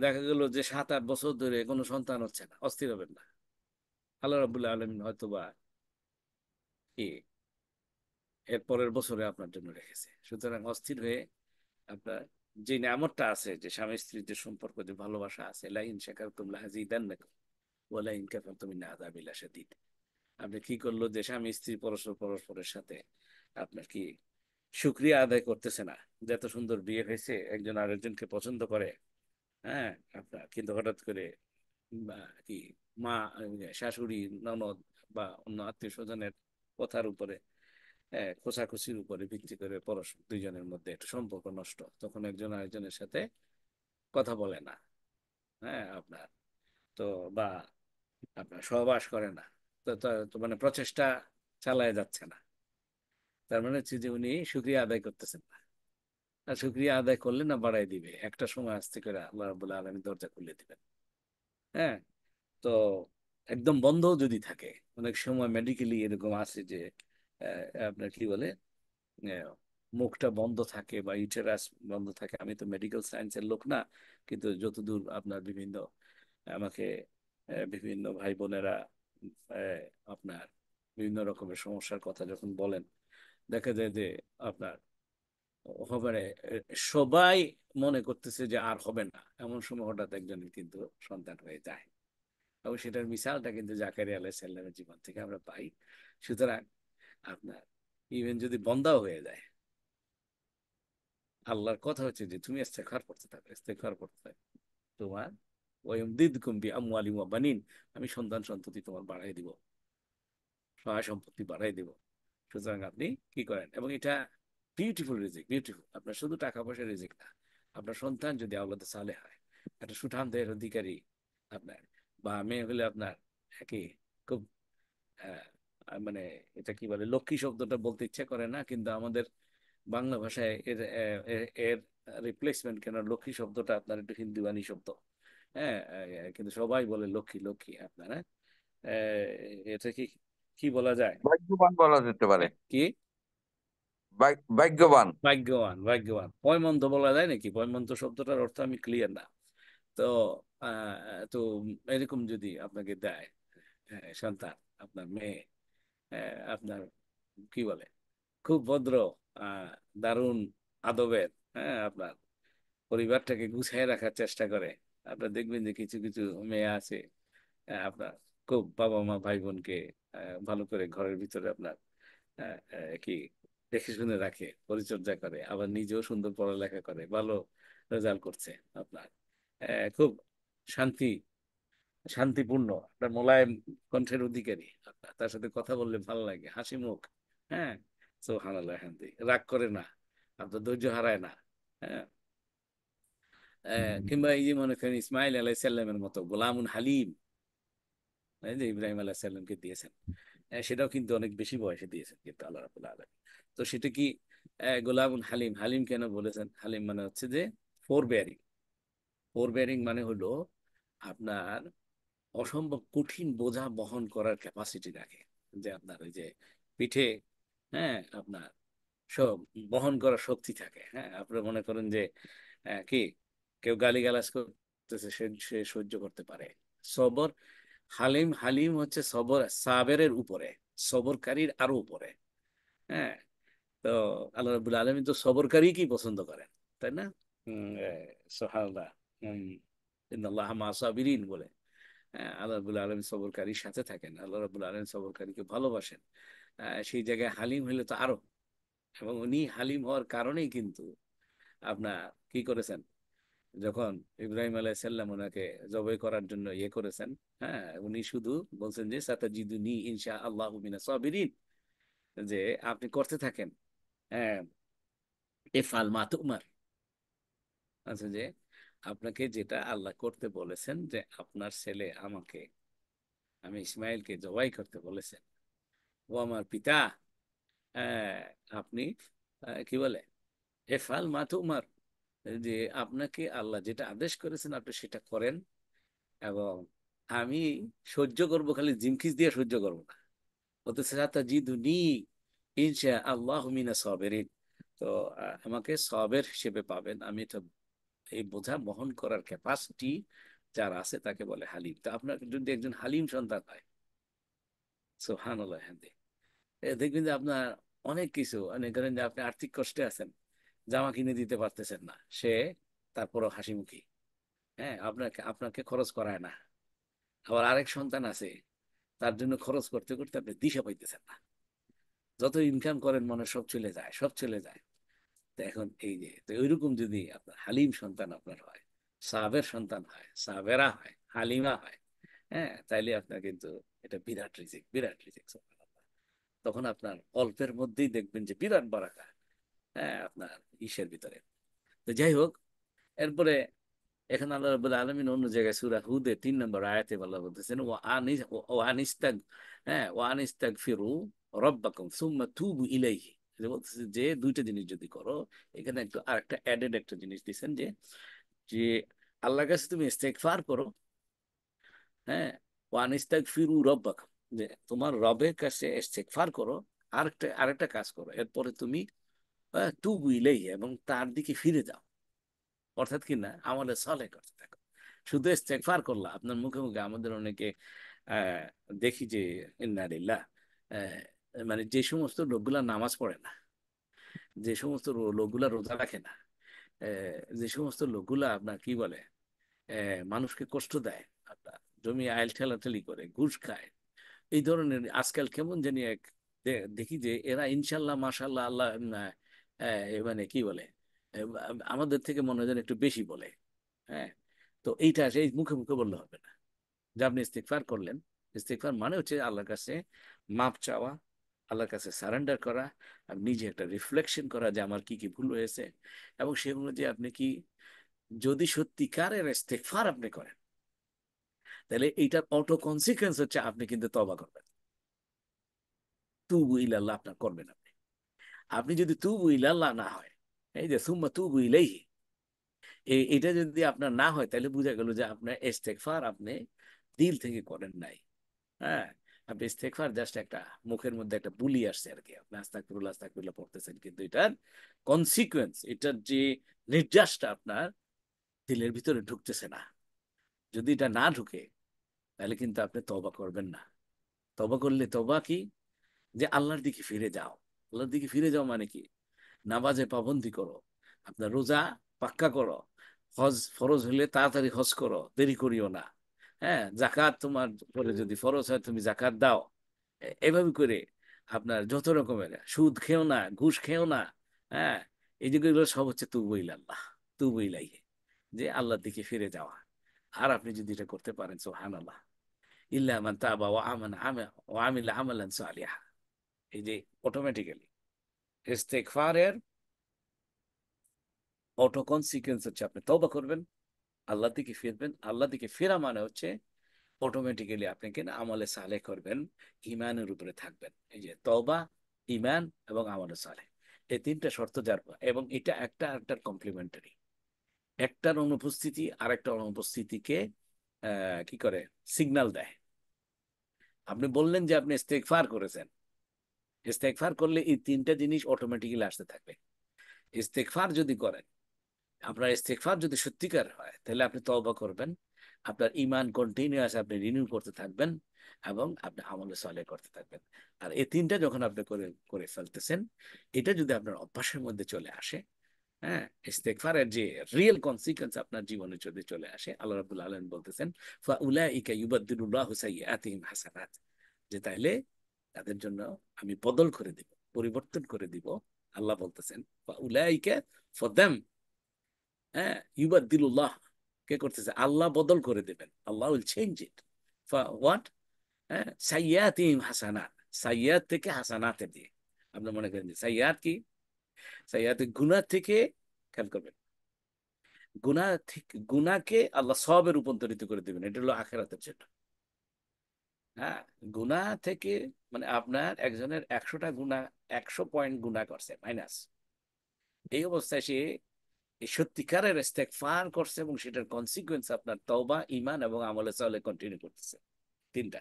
[SPEAKER 1] দেখা গেল যে 7-8 বছর ধরে কোনো সন্তান হচ্ছে না, অস্থির হবেন না। আল্লাহ রাবুল্লাহ আলমিন হয়তো বা কি এর পরের বছরে আপনার জন্য রেখেছে। সুতরাং অস্থির হয়ে আপনার যে নিয়ামতটা আছে, যে স্বামী স্ত্রীর যে সম্পর্ক, যে ভালোবাসা আছে, লাইন শাকারতুম লাযিদান্নাকুম ওয়া লাইন কাফারতুম ইন্না আযাবি লাশাদীদ। আপনি কি করলো যে স্বামী স্ত্রী পরস্পর পরস্পরের সাথে আপনার কি শুকরিয়া আদায় করতেছে না, যে এত সুন্দর বিয়ে হয়েছে, একজন আরেকজনকে পছন্দ করে। হ্যাঁ, আপনার কিন্তু হঠাৎ করে বা কি মা, শাশুড়ি, ননদ বা অন্য আত্মীয় স্বজনের কথার উপরে, খোঁচাখুচির উপরে ভিত্তি করে পরস্পর দুইজনের মধ্যে একটা সম্পর্ক নষ্ট, তখন একজন আরেকজনের সাথে কথা বলে না। হ্যাঁ, আপনার তো বা আপনার সহবাস করে না, তো মানে প্রচেষ্টা চালায় যাচ্ছে না। তার মানে হচ্ছে যে উনি শুকরিয়া আদায় করতেছেন না। আর শুকরিয়া আদায় করলে না বাড়াই দিবে, একটা সময় আসতে করে আল্লাহ রাব্বুল আলামিন দরজা খুলে দিবেন। হ্যাঁ, তো একদম বন্ধ যদি থাকে, অনেক সময় মেডিকেলি এরকম আছে যে আপনার কি বলে, আহ, মুখটা বন্ধ থাকে বা ইউটেরাস বন্ধ থাকে। আমি তো মেডিকেল সায়েন্সের লোক না, কিন্তু যতদূর আপনার বিভিন্ন আমাকে বিভিন্ন ভাই বোনেরা আহ, আপনার বিভিন্ন রকমের সমস্যার কথা যখন বলেন, দেখা যায় যে আপনার হবে না, সবাই মনে করতেছে যে আর হবে না, এমন সময় হঠাৎ একজনের কিন্তু সন্তান হয়ে যায়। এবং সেটার মিসালটা কিন্তু জাকারিয়া আলাইহিস সালামের জীবন থেকে আমরা পাই। সুতরাং আপনার ইভেন যদি বন্দাও হয়ে যায়, আল্লাহর কথা হচ্ছে যে তুমি ইস্তেগফার করতে থাকো, ইস্তেগফার করতে থাকো, তোমার ওয়ায়ুমদিদকুম বিআমওয়ালিন ওয়া বানিন, আমি সন্তান সন্ততি তোমার বাড়াই দিব, সহায় সম্পত্তি বাড়াই দিব। সুতরাং আপনি কি করেন, এবং এটা বিউটিফুল রিজিক, বিউটিফুল। আপনার শুধু টাকা পয়সার রিজিক না, আপনার সন্তান যদি আওলাদে সালে হয়, একটা সুঠাম দেহের অধিকারী আপনার, বা মেয়ে হলে আপনার কি খুব আহ, মানে এটা কি বলে, লক্ষ্মী শব্দটা বলতে ইচ্ছা করে না, কিন্তু আমাদের বাংলা ভাষায় এর এর রিপ্লেসমেন্ট কেন লক্ষ্মী শব্দটা আপনার একটু হিন্দুয়ানি শব্দ। হ্যাঁ, কিন্তু সবাই বলে লক্ষ্মী লক্ষ্মী আপনার। হ্যাঁ, এটা কি কি বলা যায়?
[SPEAKER 2] ভাগ্যবান বলা যেতে পারে।
[SPEAKER 1] কি
[SPEAKER 2] ভাগ্যবান।
[SPEAKER 1] ভাগ্যবান, ভাগ্যবান, পয়মন্ত বলা যায় নাকি? পয়মন্ত শব্দটার অর্থ আমি ক্লিয়ার না। তো তো এরকম যদি আপনাকে দেয় সন্তান, আপনার মেয়ে, আপনার কি বলে, খুব ভদ্র, আহ দারুণ আদবের, হ্যাঁ, আপনার পরিবারটাকে গুছিয়ে রাখার চেষ্টা করে। আপনার দেখবেন যে কিছু কিছু মেয়ে আছে, আপনার খুব বাবা মা ভাই বোনকে ভালো করে ঘরের ভিতরে আপনার কি দেখে শুনে রাখে, পরিচর্যা করে, আবার নিজেও সুন্দর পড়ালেখা করে, ভালো রেজাল্ট করছে আপনার, খুব শান্তি শান্তিপূর্ণ, আপনার মোলায়েম কণ্ঠের অধিকারী, আপনার তার সাথে কথা বললে ভালো লাগে, হাসি মুখ। হ্যাঁ, সুবহানাল্লাহ, শান্তি, রাগ করে না। আপনার ধৈর্য হারায় না। হ্যাঁ, কিংবা এই যে মনে করেন ইসমাইল আলাইসাল্লামের মতো গোলামুন হালিম, এই যে ইব্রাহিম আলাইসাল্লামকে দিয়েছেন, সেটাও কিন্তু অনেক বেশি বয়সে দিয়েছেন কিন্তু আল্লাহ রাব্বুল আলামিন। তো সেটা কি গোলামুন হালিম, হালিম কেন বলেছেন? হালিম মানে হচ্ছে যে ফোর বেয়ারিং। ফোর বেয়ারিং মানে হলো আপনার অসম্ভব কঠিন বোঝা বহন করার ক্যাপাসিটি রাখে, যে আপনার ওই যে পিঠে, হ্যাঁ, আপনার সব বহন করার শক্তি থাকে। হ্যাঁ, আপনারা মনে করেন যে কি কেউ গালিগালাজ করতেছে, সে সে সহ্য করতে পারে। সবর, হালিম, হালিম হচ্ছে সবর সাবেরের উপরে, সবরকারীর আরো উপরে। হ্যাঁ, তো আল্লাহ রাব্বুল আলামিন তো সবরকারী কি পছন্দ করেন, তাই না? সুবহানাল্লাহ। ইন্নাল্লাহা মা সাবিরিন বলে। হ্যাঁ, আল্লাহ রাব্বুল আলামিন সবরকারীর সাথে থাকেন, আল্লাহ রাব্বুল আলামিন সবরকারীকে ভালোবাসেন। সেই জায়গায় হালিম হইলে তো আরো, এবং উনি হালিম হওয়ার কারণেই কিন্তু আপনার কি করেছেন, যখন ইব্রাহিম আলাইসাল্লাম ওনাকে জবাই করার জন্য ইয়ে করেছেন, হ্যাঁ, উনি শুধু বলছেন যে সাতাজিদুনি ইনশা আল্লাহু মিনাস সাবিরিন, যে আপনি করতে থাকেন, হ্যাঁ, ইফআল মা তুমার, আচ্ছা, যে আপনাকে যেটা আল্লাহ করতে বলেছেন, যে আপনার ছেলে আমাকে, আমি ইসমাইলকে জবাই করতে বলেছেন, ও আমার পিতা, হ্যাঁ, আপনি কি বলে এফাল মা তুমার, যে আপনাকে আল্লাহ যেটা আদেশ করেছেন আপনি সেটা করেন, এবং আমি সহ্য করব, খালি জিমখিস দিয়ে সহ্য করবো না। অথচ সাতাজিদুনি ইনশা আল্লাহ মিনা সাবিরিন, তো আমাকে সাবের হিসেবে পাবেন। আমি তো এই বোঝা বহন করার ক্যাপাসিটি যার আছে তাকে বলে হালিম। তো আপনার যদি একজন হালিম সন্তান হয়, সুবহানাল্লাহ, হ্যাঁ, দেখবেন যে আপনার অনেক কিছু, অনেক ধরেন যে আপনি আর্থিক কষ্টে আছেন, জামা কিনে দিতে পারতেছেন না, সে তারপরও হাসি মুখী, হ্যাঁ, আপনাকে আপনাকে খরচ করায় না। আবার আরেক সন্তান আছে, তার জন্য খরচ করতে করতে আপনি দিশা পাইতেছেন না, যত ইনকাম করেন মনে সব চলে যায়, সব চলে যায়। তো এখন এই যে, তো ওইরকম যদি আপনার হালিম সন্তান আপনার হয়, সাবের সন্তান হয়, সাবেরা হয়, হালিমা হয়, হ্যাঁ, তাইলে আপনার কিন্তু এটা বিরাট রিজিক, বিরাট রিজিক। তখন আপনার অল্পের মধ্যেই দেখবেন যে বিরাট বারাকা, হ্যাঁ, আপনার ইসের ভিতরে। তো যাই হোক, এরপরে এখানে আল্লাহ রাব্বুল আলামিন অন্য জায়গায় সূরা হুদে 3 নম্বর আয়াতে আল্লাহ বলতেছেন ওয়া আনিস্তাগ, হ্যাঁ, ওয়া আনিস্তাগফিরু রাব্বাকুম সুম্মা তুবু ইলাইহি, যে বলতেছে যে দুইটা জিনিস যদি করো, এখানে একটু আরেকটা অ্যাডেড একটা জিনিস দিচ্ছেন, যে যে আল্লাহর কাছে তুমি ইস্তেগফার করো, হ্যাঁ, ওয়া আনিস্তাগফিরু রাব্বাকুম, যে তোমার রবের কাছে ইস্তেগফার করো, আরেকটা আরেকটা কাজ করো, এরপরে তুমি তুবু ইলাইহি, এবং তার দিকে ফিরে যাও, অর্থাৎ কি না, আমলে সালেহ করতে থাকো। শুধু ইস্তেগফার করলা, আপনার মুখে মুখে আমাদের অনেকে আহ, দেখি যে ইন্না লিল্লাহ, মানে যে সমস্ত লোকগুলা নামাজ পড়ে না, যে সমস্ত লোকগুলা রোজা রাখে না, যে সমস্ত লোকগুলা আপনার কি বলে মানুষকে কষ্ট দেয়, আপনার জমি আইল ঠেলাঠেলি করে, ঘুষ খায়, এই ধরনের আজকাল কেমন জানি এক দেখি যে এরা ইনশাল্লাহ মাশাল্লাহ আল্লাহ মানে কি বলে আমাদের থেকে মনে হয় যেন একটু বেশি বলে। হ্যাঁ, তো এইটা সেই মুখে মুখে বললে হবে না, যে আপনি ইস্তিগফার করলেন। ইস্তিগফার মানে হচ্ছে আল্লাহর কাছে মাপ চাওয়া, আল্লাহর কাছে সারেন্ডার করা, আর নিজে একটা রিফ্লেকশন করা যে আমার কি কি ভুল হয়েছে, এবং সে অনুযায়ী আপনি কি, যদি সত্যিকারের ইস্তিগফার আপনি করেন, তাহলে এইটার অটো কনসিকুয়েন্স হচ্ছে আপনি কিন্তু তওবা করবেন, তুবু ইলাল্লাহ আপনার করবেন আপনি। আপনি যদি তুবু ইলাল্লাহ না হয়, এই যে সুম্মা তুবু ইলাইহি, এটা যদি আপনার না হয়, তাহলে বোঝা গেল যে আপনার ইস্তেগফার আপনি দিল থেকে করেন নাই। হ্যাঁ, আপনি ইস্তেগফার জাস্ট একটা মুখের মধ্যে একটা বুলি আসছে আর কি, আপনি আস্তাগফিরুল্লাহ আস্তাগফিরুল্লাহ পড়তেছেন, কিন্তু এটার কনসিকুয়েন্স, এটার যে নির্যাসটা আপনার দিলের ভিতরে ঢুকতেছে না। যদি এটা না ঢুকে, তাহলে কিন্তু আপনি তওবা করবেন না। তওবা করলে, তওবা কি, যে আল্লাহর দিকে ফিরে যাও। আল্লাহর দিকে ফিরে যাও মানে কি, নামাজে পাবন্দি করো, আপনার রোজা পাক্কা করো, হজ ফরজ হলে তাড়াতাড়ি হজ করো, দেরি করিও না। হ্যাঁ, জাকাত তোমার পরে যদি ফরজ হয় তুমি জাকাত দাও। এভাবে করে আপনার যত রকমের, সুদ খেও না, ঘুষ খেও না। হ্যাঁ, এই যেগুলো সব হচ্ছে তুবু ইলাল্লাহ, তুবু ইলাইহি, যে আল্লাহর দিকে ফিরে যাওয়া। আর আপনি যদি এটা করতে পারেন, সুবহানাল্লাহ, ইল্লা মান তাবা ওয়া আমিলা আমালান সালিহা, এই যে অটোমেটিক্যালি ইস্তেগফারের অটো কনসিকুয়েন্স হচ্ছে আপনি তওবা করবেন, আল্লাহ দিকে ফিরবেন। আল্লাহ দিকে ফেরা মানে হচ্ছে অটোমেটিক্যালি আপনি কিনা আমলে সালেহ করবেন, ইমানের উপরে থাকবেন। এই যে তওবা, ইমান এবং আমলে সালেহ, এই তিনটা শর্ত যার, এবং এটা একটা আরেকটার কমপ্লিমেন্টারি। একটার অনুপস্থিতি আরেকটার অনুপস্থিতিকে কি করে, সিগন্যাল দেয়। আপনি বললেন যে আপনি ইস্তেগফার করেছেন, ইস্তেগফার করলে এই তিনটা জিনিস অটোমেটিক্যালি আসতে থাকবে। ইস্তেগফার যদি করেন, আপনার ইস্তেগফার যদি সত্যিকার হয়, তাহলে আপনি তওবা করবেন, আপনার ঈমান কন্টিনিউয়াস আপনি রিনিউ করতে থাকবেন, এবং আপনি আমলে সালেহ করতে থাকবেন। আর এই তিনটা যখন আপনি করে করে ফেলতেছেন, এটা যদি আপনার অভ্যাসের মধ্যে চলে আসে, হ্যাঁ, ইস্তেগফারের যে রিয়েল কনসিকোয়েন্স আপনার জীবনে যদি চলে আসে, আল্লাহ রাব্বুল আলামিন বলতেছেন ফাউলাইকা ইউবাদদিলুল্লাহু সাইয়্যাতিহিম হাসানাত, যে তাইলে তাদের জন্য আমি বদল করে দিব, পরিবর্তন করে দিব। আল্লাহ বলতেছেন ফাউলাইকা, ফর দেম, হ্যাঁ, ইউবাদদিলুল্লাহ, কে করতেছে, আল্লাহ বদল করে দেবেন, আল্লাহ উইল চেঞ্জ ইট। হোয়াট, হ্যাঁ, সাইয়্যাতিহিম হাসানাত, সাইয়্যাত থেকে হাসানাতে দিয়ে। আপনি মনে করেন যে সাইয়্যাত কি, সাইয়্যাত গুনাহ থেকে, খেয়াল করবেন, গুনাহ থেকে, গুনাহকে আল্লাহ সওয়াবে রূপান্তরিত করে দেবেন, এটা হলো আখিরাতের জন্য। হ্যাঁ, গুনাহ থেকে, মানে আপনার একজনের 100টা গুনাহ, 100 পয়েন্ট গুনাহ করছে মাইনাস, এই অবস্থায় সে এই সত্যিকারের ইস্তেগফার করছে, এবং সেটার কনসিকুয়েন্স আপনার তওবা, ঈমান এবং আমলে সালেহ কন্টিনিউ করতেছে, তিনটা।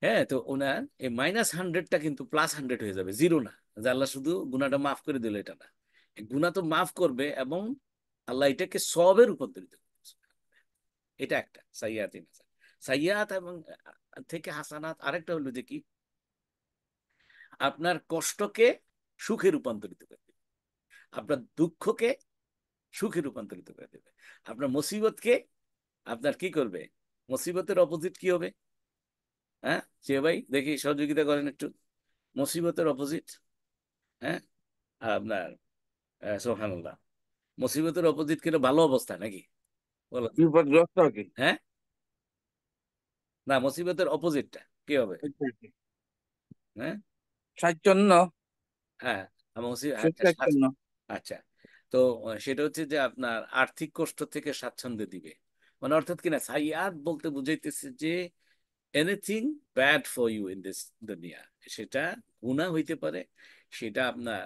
[SPEAKER 1] হ্যাঁ, তো ওনার এই -100টা কিন্তু +100 হয়ে যাবে, জিরো না, যে আল্লাহ শুধু গুনাহটা মাফ করে দিল, এটা না। এই গুনাহ তো মাফ করবে, এবং আল্লাহ এটাকে সওয়াবে রূপান্তরিত করবে। এটা একটা সাইয়াত, সাইয়াত এবং থেকে হাসানাত। আরেকটা হলো যে কি, আপনার কষ্টকে সুখে রূপান্তরিত করে দেবে, আপনার দুঃখকে সুখে রূপান্তরিত করে দেবে, আপনার মুসিবতকে, আপনার কি করবে, মুসিবতের অপোজিট কি হবে, হ্যাঁ, সে ভাই দেখি সহযোগিতা করেন একটু, মুসিবতের অপোজিট, হ্যাঁ, আপনার সুবহানাল্লাহ, মুসিবতের অপোজিট কি, ভালো অবস্থা নাকি, বলো তো?
[SPEAKER 2] বিপদগ্রস্ত আর কি।
[SPEAKER 1] হ্যাঁ, না, মুসিবতের অপোজিটটা কি হবে? হ্যাঁ,
[SPEAKER 2] স্বাচ্ছন্দ্য,
[SPEAKER 1] হ্যাঁ, আচ্ছা,
[SPEAKER 2] সুস্বাচ্ছন্দ্য।
[SPEAKER 1] আচ্ছা। তো সেটা হচ্ছে যে আপনার আর্থিক কষ্ট থেকে স্বাচ্ছন্দ্য দিবে, মানে অর্থাৎ কিনা সাইয়াদ বলতে বুঝাইতেছে যে anything bad for you in this দুনিয়া, সেটা গুনাহ হইতে পারে, সেটা আপনার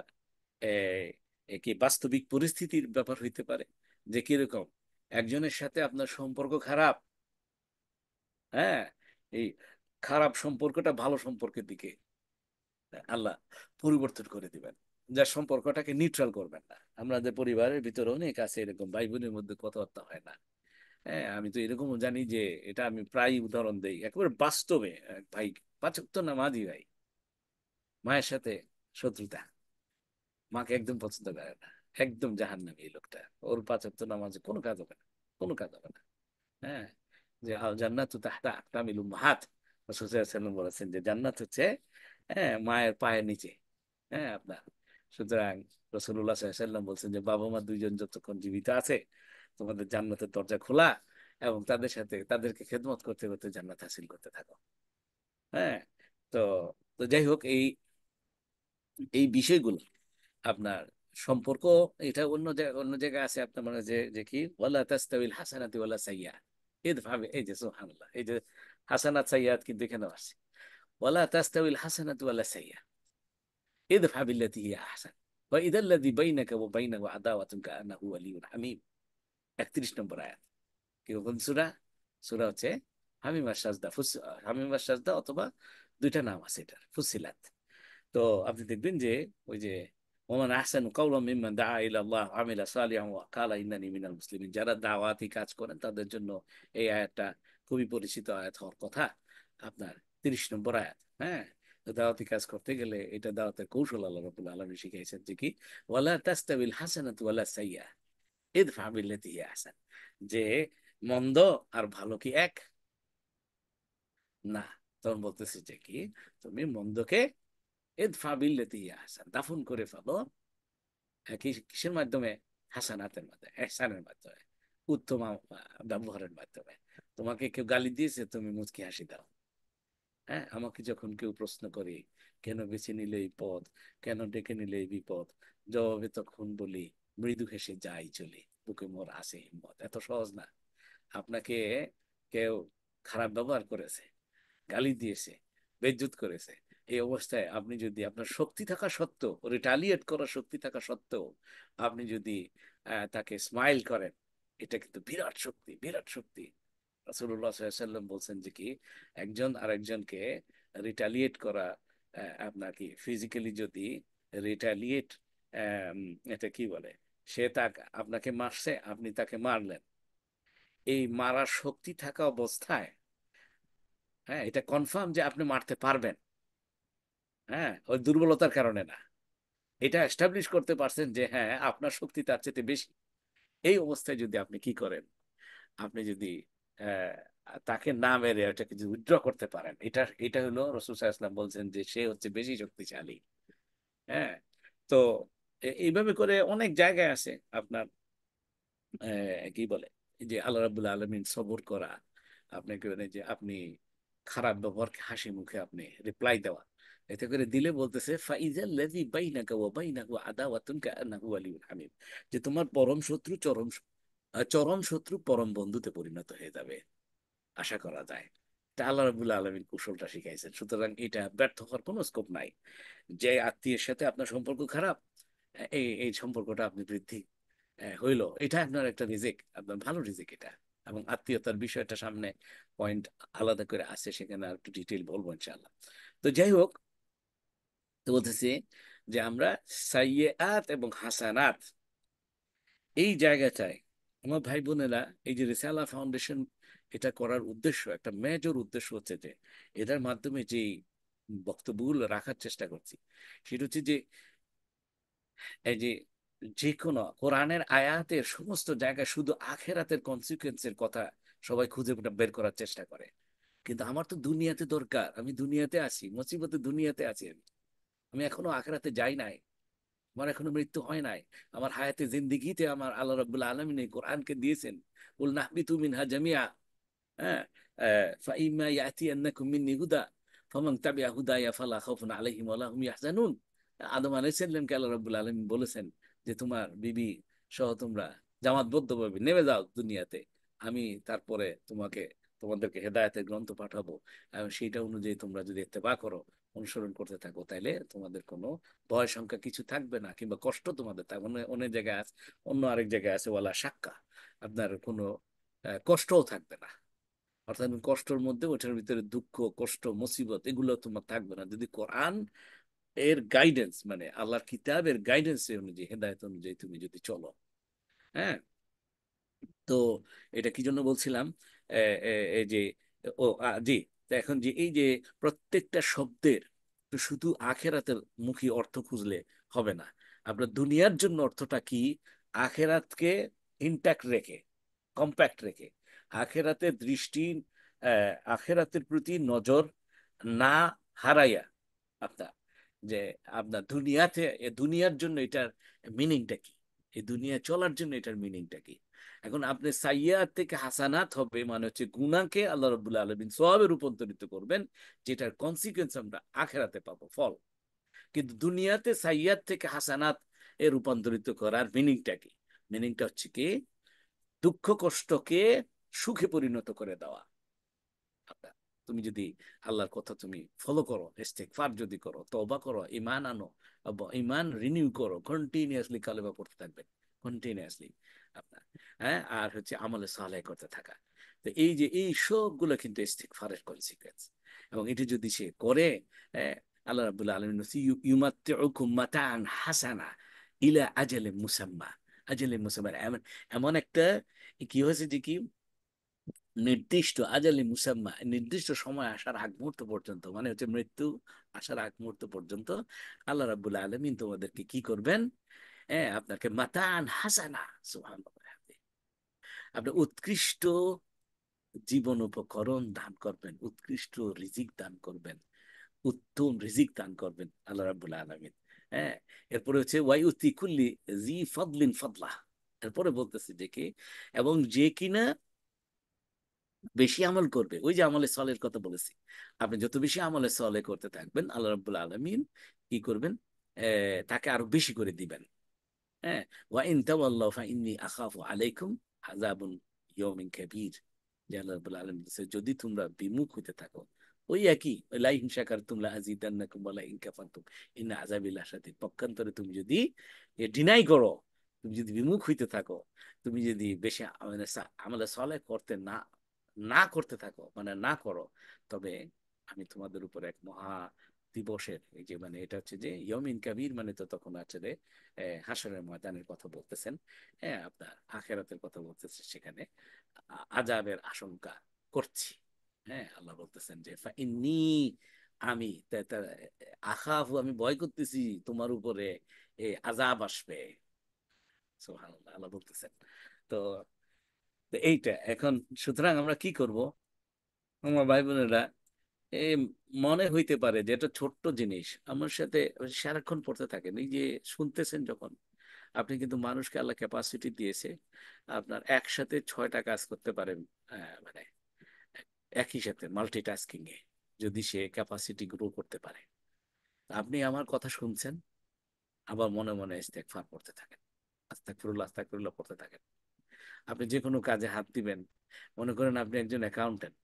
[SPEAKER 1] কি বাস্তবিক পরিস্থিতির ব্যাপার হইতে পারে, যে কিরকম একজনের সাথে আপনার সম্পর্ক খারাপ, হ্যাঁ, এই খারাপ সম্পর্কটা ভালো সম্পর্কের দিকে আল্লাহ পরিবর্তন করে দিবেন, যার সম্পর্কটাকে নিউট্রাল করবেন না। আমাদের পরিবারের ভিতরে অনেক আছে এরকম, ভাই বোনের মধ্যে কথাবার্তা হয় না। হ্যাঁ, আমি তো এরকমও জানি, যে এটা আমি প্রায় উদাহরণ দেই একেবারে বাস্তবে। এক ভাই 5 ওয়াক্ত নামাজি, ভাই মায়ের সাথে শত্রুতা, মাকে একদম পছন্দ করে না, একদম জাহান্নামী এই লোকটা, ওর 5 ওয়াক্ত নামাজে কোনো কাজ হবে না, কোনো কাজ হবে না। হ্যাঁ, যে আল জান্নাতু তাহতা আকদামিল উম্মাহাত, রাসূল সাল্লাল্লাহু আলাইহি ওয়াসাল্লাম বলেছেন যে জান্নাত হচ্ছে, হ্যাঁ, মায়ের পায়ের নিচে। হ্যাঁ, আপনার, সুতরাং রাসূলুল্লাহ সাল্লাল্লাহু আলাইহি ওয়াসাল্লাম বলছেন যে বাবা মা দুইজন যতক্ষণ জীবিত আছে, তোমাদের জান্নাতের দরজা খোলা, এবং তাদের সাথে, তাদেরকে খেদমত করতে করতে জান্নাত হাসিল করতে থাকো। হ্যাঁ, তো, তো যাই হোক, এই এই বিষয়গুলো আপনার সম্পর্ক, এটা অন্য জায়গায়, অন্য জায়গায় আছে আপনার, মানে যে যে কি ওয়ালা তাস্তাবিল হাসানাতি ওয়ালা সাইয়্যা, এই ভাবে, এই যে সুবহানাল্লাহ, এই যে হাসানাত সাইয়্যাত কিন্তু এখানেও আছে, ওয়ালা তাস্তাবিল হাসানাতু ওয়ালা সাইয়্যা ইদফা বিল্লাতি হিয়া আহসান ওয়া ইদাল্লাযী বাইনাকা ওয়া বাইনাহু আদাওয়াতুন কাআন্নাহু ওয়ালিয়্যুন হামীম। 31 নম্বর আয়াত। কি কোন সূরা? সূরা হচ্ছে হামিম আশ-শাজদা, হামিম আশ-শাজদা, অথবা দুইটা নাম আছে এটার, ফুসিলাত। তো আপনি দেখবেন যে ওই যে ওমান আহসানু কাওলাম মিম্মান দাআ ইলাল্লাহ ওয়া আমিলা সালিহান ওয়া ক্বালা ইন্নানি মিনাল মুসলিমিন, যারা দাওয়াতি কাজ করেন তাদের জন্য এই আয়াতটা খুবই পরিচিত আয়াত হওয়ার কথা। আপনার 30 নম্বর আয়াত। হ্যাঁ, তো দাওয়াতি কাজ করতে গেলে এটা দাওয়াতের কৌশল আল্লাহ রাব্বুল আলামিন শিখাইছেন, যে কি ওয়ালা তাস্তাবিল হাসানাতু ওয়ালা সাইয়্যা ইদফা বিল্লাতি হিয়া আহসান, যে মন্দ আর ভালো কি এক না? তখন বলতেছে যে কি, তুমি মন্দকে ইদফা বিল্লাতি হিয়া আহসান, দাফন করে ফেলো, কিসের মাধ্যমে, হাসানাতের মাধ্যমে, এহসানের মাধ্যমে, উত্তম ব্যবহারের মাধ্যমে। তোমাকে কেউ গালি দিয়েছে, তুমি মুচকি হাসি দাও। হ্যাঁ, আমাকে যখন কেউ প্রশ্ন করে কেন বেছে নিলে এই পথ, কেন ডেকে নিলে এই বিপদ, জবাবে তখন বলি মৃদু হেসে যাই চলে, বুকে মোর আছে হিম্মত। এত সহজ না। আপনাকে কেউ খারাপ ব্যবহার করেছে, গালি দিয়েছে, বেইজ্জত করেছে, এই অবস্থায় আপনি যদি আপনার শক্তি থাকা সত্ত্বেও, রিটালিয়েট করার শক্তি থাকা সত্ত্বেও আপনি যদি তাকে স্মাইল করেন, এটা কিন্তু বিরাট শক্তি, বিরাট শক্তি। রাসূলুল্লাহ সাল্লাল্লাহু আলাইহি ওয়াসাল্লাম বলছেন যে কি, একজন আরেকজনকে রিটালিয়েট করা, আপনার কি ফিজিক্যালি যদি রিটালিয়েট, এটা কি বলে, সে তাকে আপনাকে মারছে, আপনি তাকে মারলেন, এই মারার শক্তি থাকা অবস্থায়, হ্যাঁ, এটা কনফার্ম যে আপনি মারতে পারবেন। হ্যাঁ, ওই দুর্বলতার কারণে না, এটা এস্টাবলিশ করতে পারছেন যে হ্যাঁ আপনার শক্তি তার চেয়ে বেশি। এই অবস্থায় যদি আপনি কি করেন, আপনি যদি আহ, তাকে না মেরে ওটাকে যদি উইথড্র করতে পারেন, এটা এটা হলো রাসূল সাল্লাল্লাহু আলাইহি ওয়াসাল্লাম বলছেন যে সে হচ্ছে বেশি শক্তিশালী। হ্যাঁ। তো এইভাবে করে অনেক জায়গায় আছে আপনার, কি বলে, এই যে আল্লাহ রাব্বুল আলামিন সবর করা, আপনাকে মানে যে আপনি খারাপ ব্যবহারকে হাসি মুখে আপনি রিপ্লাই দেওয়া, এতে করে দিলে বলতেছে ফাইজাল লাযী বাইনাকা ওয়া বাইনাহু আদাওয়াতুন কাআন্নাহু ওয়ালিয়্যুন হামীম, যে তোমার পরম শত্রু চরম শত্রু পরম বন্ধুতে পরিণত হয়ে যাবে, আশা করা যায়। এটা আল্লাহ রাব্বুল আলামিন কৌশলটা শিখাইছেন, সুতরাং এটা ব্যর্থ হওয়ার কোনো স্কোপ নাই। যে আত্মীয়ের সাথে আপনার সম্পর্ক খারাপ, এই এই সম্পর্কটা আপনি বৃদ্ধি হইলো, এটা আপনার একটা রিজিক, আপনার ভালো রিজিক এটা। এবং আত্মীয়তার বিষয়টা সামনে পয়েন্ট আলাদা করে আছে, সেখানে আর একটু ডিটেল বলবো ইনশাআল্লাহ। তো যাই হোক, তো বলতেছি যে আমরা সাইয়্যাত এবং হাসানাত, এই জায়গাটায় আমার ভাই বোনেরা, এই যে রিসালা ফাউন্ডেশন, এটা করার উদ্দেশ্য, একটা মেজর উদ্দেশ্য হচ্ছে যে এটার মাধ্যমে যে বক্তব্যগুলো রাখার চেষ্টা করছি, সেটা হচ্ছে যে এই যে যে কোনো কোরআনের আয়াতের সমস্ত জায়গায় শুধু আখেরাতের কনসিকুয়েন্সের কথা সবাই খুঁজে বের করার চেষ্টা করে। কিন্তু আমার তো দুনিয়াতে দরকার, আমি দুনিয়াতে আছি, মুসিবতে দুনিয়াতে আছি, আমি আমি এখনো আখেরাতে যাই নাই, আমার এখনো মৃত্যু হয় নাই। আমার হায়াতে জিন্দিগিতে আমার আল্লাহ রাব্বুল আলামিন এই কোরআনকে দিয়েছেন, কুল নাহবিতু মিনহা জামিয়া, হ্যাঁ, ফাইম্মা ইয়াতিয়ান্নাকুম মিন্নি হুদা ফামান তাবিআ হুদায়া ফালা খাউফুন আলাইহিম ওয়ালা হুম ইয়াহজানুন। আদম আলাইহিস সালামকে আল্লাহ রাব্বুল আলামিন বলেছেন যে তোমার বিবি সহ তোমরা জামাতবদ্ধভাবে নেমে যাও দুনিয়াতে, আমি তারপরে তোমাদেরকে হেদায়েতের গ্রন্থ পাঠাবো, এবং সেইটা অনুযায়ী তোমরা যদি ইত্তেবা করো, অনুসরণ করতে থাকো, তাইলে তোমাদের কোনো ভয় সংখ্যা কিছু থাকবে না, কিংবা কষ্ট তোমাদের থাকবে না। অনেক জায়গায় আছে, অন্য আরেক জায়গায় আছে ওয়ালা সাক্কা, আপনার কোনো কষ্টও থাকবে না। অর্থাৎ কষ্টের মধ্যে ওটার ভিতরে দুঃখ, কষ্ট, মুসিবত এগুলো তোমার থাকবে না, যদি কোরআন এর গাইডেন্স, মানে আল্লাহর কিতাবের গাইডেন্স অনুযায়ী, হেদায়েত অনুযায়ী তুমি যদি চলো। হ্যাঁ। তো এটা কি জন্য বলছিলাম, এ, এ, এই যে জি, তো এখন যে এই যে প্রত্যেকটা শব্দের তো শুধু আখেরাতের মুখী অর্থ খুঁজলে হবে না, আপনার দুনিয়ার জন্য অর্থটা কি, আখেরাতকে ইনট্যাক্ট রেখে, কম্প্যাক্ট রেখে, আখেরাতের দৃষ্টি, আখেরাতের প্রতি নজর না হারাইয়া, আপনার যে আপনার দুনিয়াতে, দুনিয়ার জন্য এটার মিনিংটা কি, এই দুনিয়া চলার জন্য এটার মিনিংটা কি। এখন আপনি সাইয়্যাত থেকে হাসানাত হবে, মানে হচ্ছে গুনাহকে আল্লাহ রাব্বুল আলামিন সওয়াবে রূপান্তরিত করবেন, যেটার কনসিকুয়েন্স আমরা আখেরাতে পাবো, ফল। কিন্তু দুনিয়াতে সাইয়্যাত থেকে হাসানাত এ রূপান্তরিত করার মিনিংটা কি? মিনিংটা হচ্ছে কি, দুঃখ কষ্টকে সুখে পরিণত করে দেওয়া। আচ্ছা, তুমি যদি আল্লাহর কথা তুমি ফলো করো, ইস্তেগফার যদি করো, তওবা করো, ঈমান আনো, ঈমান রিনিউ করো, কন্টিনিউয়াসলি কালেমা পড়তে থাকবেন, কন্টিনিউয়াসলি আপনার, হ্যাঁ, আর হচ্ছে আমলে সালেহ করতে থাকা। তো এই যে এই সবগুলো কিন্তু ইস্তেগফারের কনসিকুয়েন্স, এবং এটি যদি সে করে, আল্লাহ রাব্বুল আলামিন ইউমাত্তিউকুম মাতাআন হাসানা ইলা আজালিন মুসাম্মা, আজালিন মুসাম্মা, এমন এমন একটা কি হয়েছে যে কি, নির্দিষ্ট আজালি মুসাম্মা, নির্দিষ্ট সময় আসার আগ মুহূর্ত পর্যন্ত, মানে হচ্ছে মৃত্যু আসার আগ মুহূর্ত পর্যন্ত আল্লাহ রাব্বুল আলামিন তোমাদেরকে কি করবেন, হ্যাঁ, আপনাকে মাতান হাসানা, সুবহানাল্লাহ, আপনি উৎকৃষ্ট জীবন উপকরণ দান করবেন, উৎকৃষ্ট রিজিক দান করবেন, উত্তম রিজিক দান করবেন আল্লাহ রাব্বুল আলামিন। হ্যাঁ। এরপরে হচ্ছে ওয়াইউতি কুল্লি জি ফাদলিন ফাদলাহ, এরপরে বলতেছে যে কি, এবং যে কিনা বেশি আমল করবে, ওই যে আমলে সলের কথা বলেছি, আপনি যত বেশি আমলে সলে করতে থাকবেন, আল্লাহ রাব্বুল আলামিন কি করবেন, তাকে আরো বেশি করে দিবেন। হ্যাঁ, ওয়া ইন তাওয়াল্লাউ ফাইন্নী আখাফু আলাইকুম আযাবুন ইয়াউমিন কাবীর। যে আল্লাহ রাব্বুল আলামিন বলেছে, যদি তোমরা বিমুখ হইতে থাকো, ওই একই লা ইন শাকারতুম লা আযীদান্নাকুম ওয়া লা ইন কাফারতুম ইন্না আযাবি লাশাদীদ। পক্ষান্তরে তুমি যদি ডিনাই করো, তুমি যদি বিমুখ হইতে থাকো, তুমি যদি বেশি মানে আমলে সালেহ করতে না করতে থাকো, মানে না করো, তবে আমি তোমাদের উপর এক মহা দিবসের, এই যে মানে এটা হচ্ছে যে ইয়মিন কাবির, মানে তো তখন আছে যে হাসরের ময়দানের কথা বলতেছেন, হ্যাঁ, আপনার আখেরাতের কথা বলতেছেন, সেখানে আযাবের আশঙ্কা করছি। হ্যাঁ, আল্লাহ বলতেছেন যে ইন্নী, আমি আখাফু, আমি ভয় করতেছি তোমার উপরে আযাব আসবে। সুবহানাল্লাহ, আল্লাহ বলতেছেন। তো তো এইটা এখন, সুতরাং আমরা কি করব আমার ভাই বোনেরা, এই মনে হইতে পারে যে এটা ছোট্ট জিনিস, আমার সাথে সারাক্ষণ পড়তে থাকেন, এই যে শুনতেছেন যখন, আপনি কিন্তু মানুষকে আল্লাহ ক্যাপাসিটি দিয়েছে, আপনার একসাথে 6টা কাজ করতে পারেন, মানে একই সাথে মাল্টিটাস্কিং এ, যদি সে ক্যাপাসিটি গ্রো করতে পারে। আপনি আমার কথা শুনছেন, আবার মনে মনে ইস্তেগফার করতে থাকেন, আস্তাগফিরুল্লাহ আস্তাগফিরুল্লাহ করতে থাকেন। আপনি যে কোনো কাজে হাত দিবেন, মনে করেন আপনি একজন অ্যাকাউন্টেন্ট,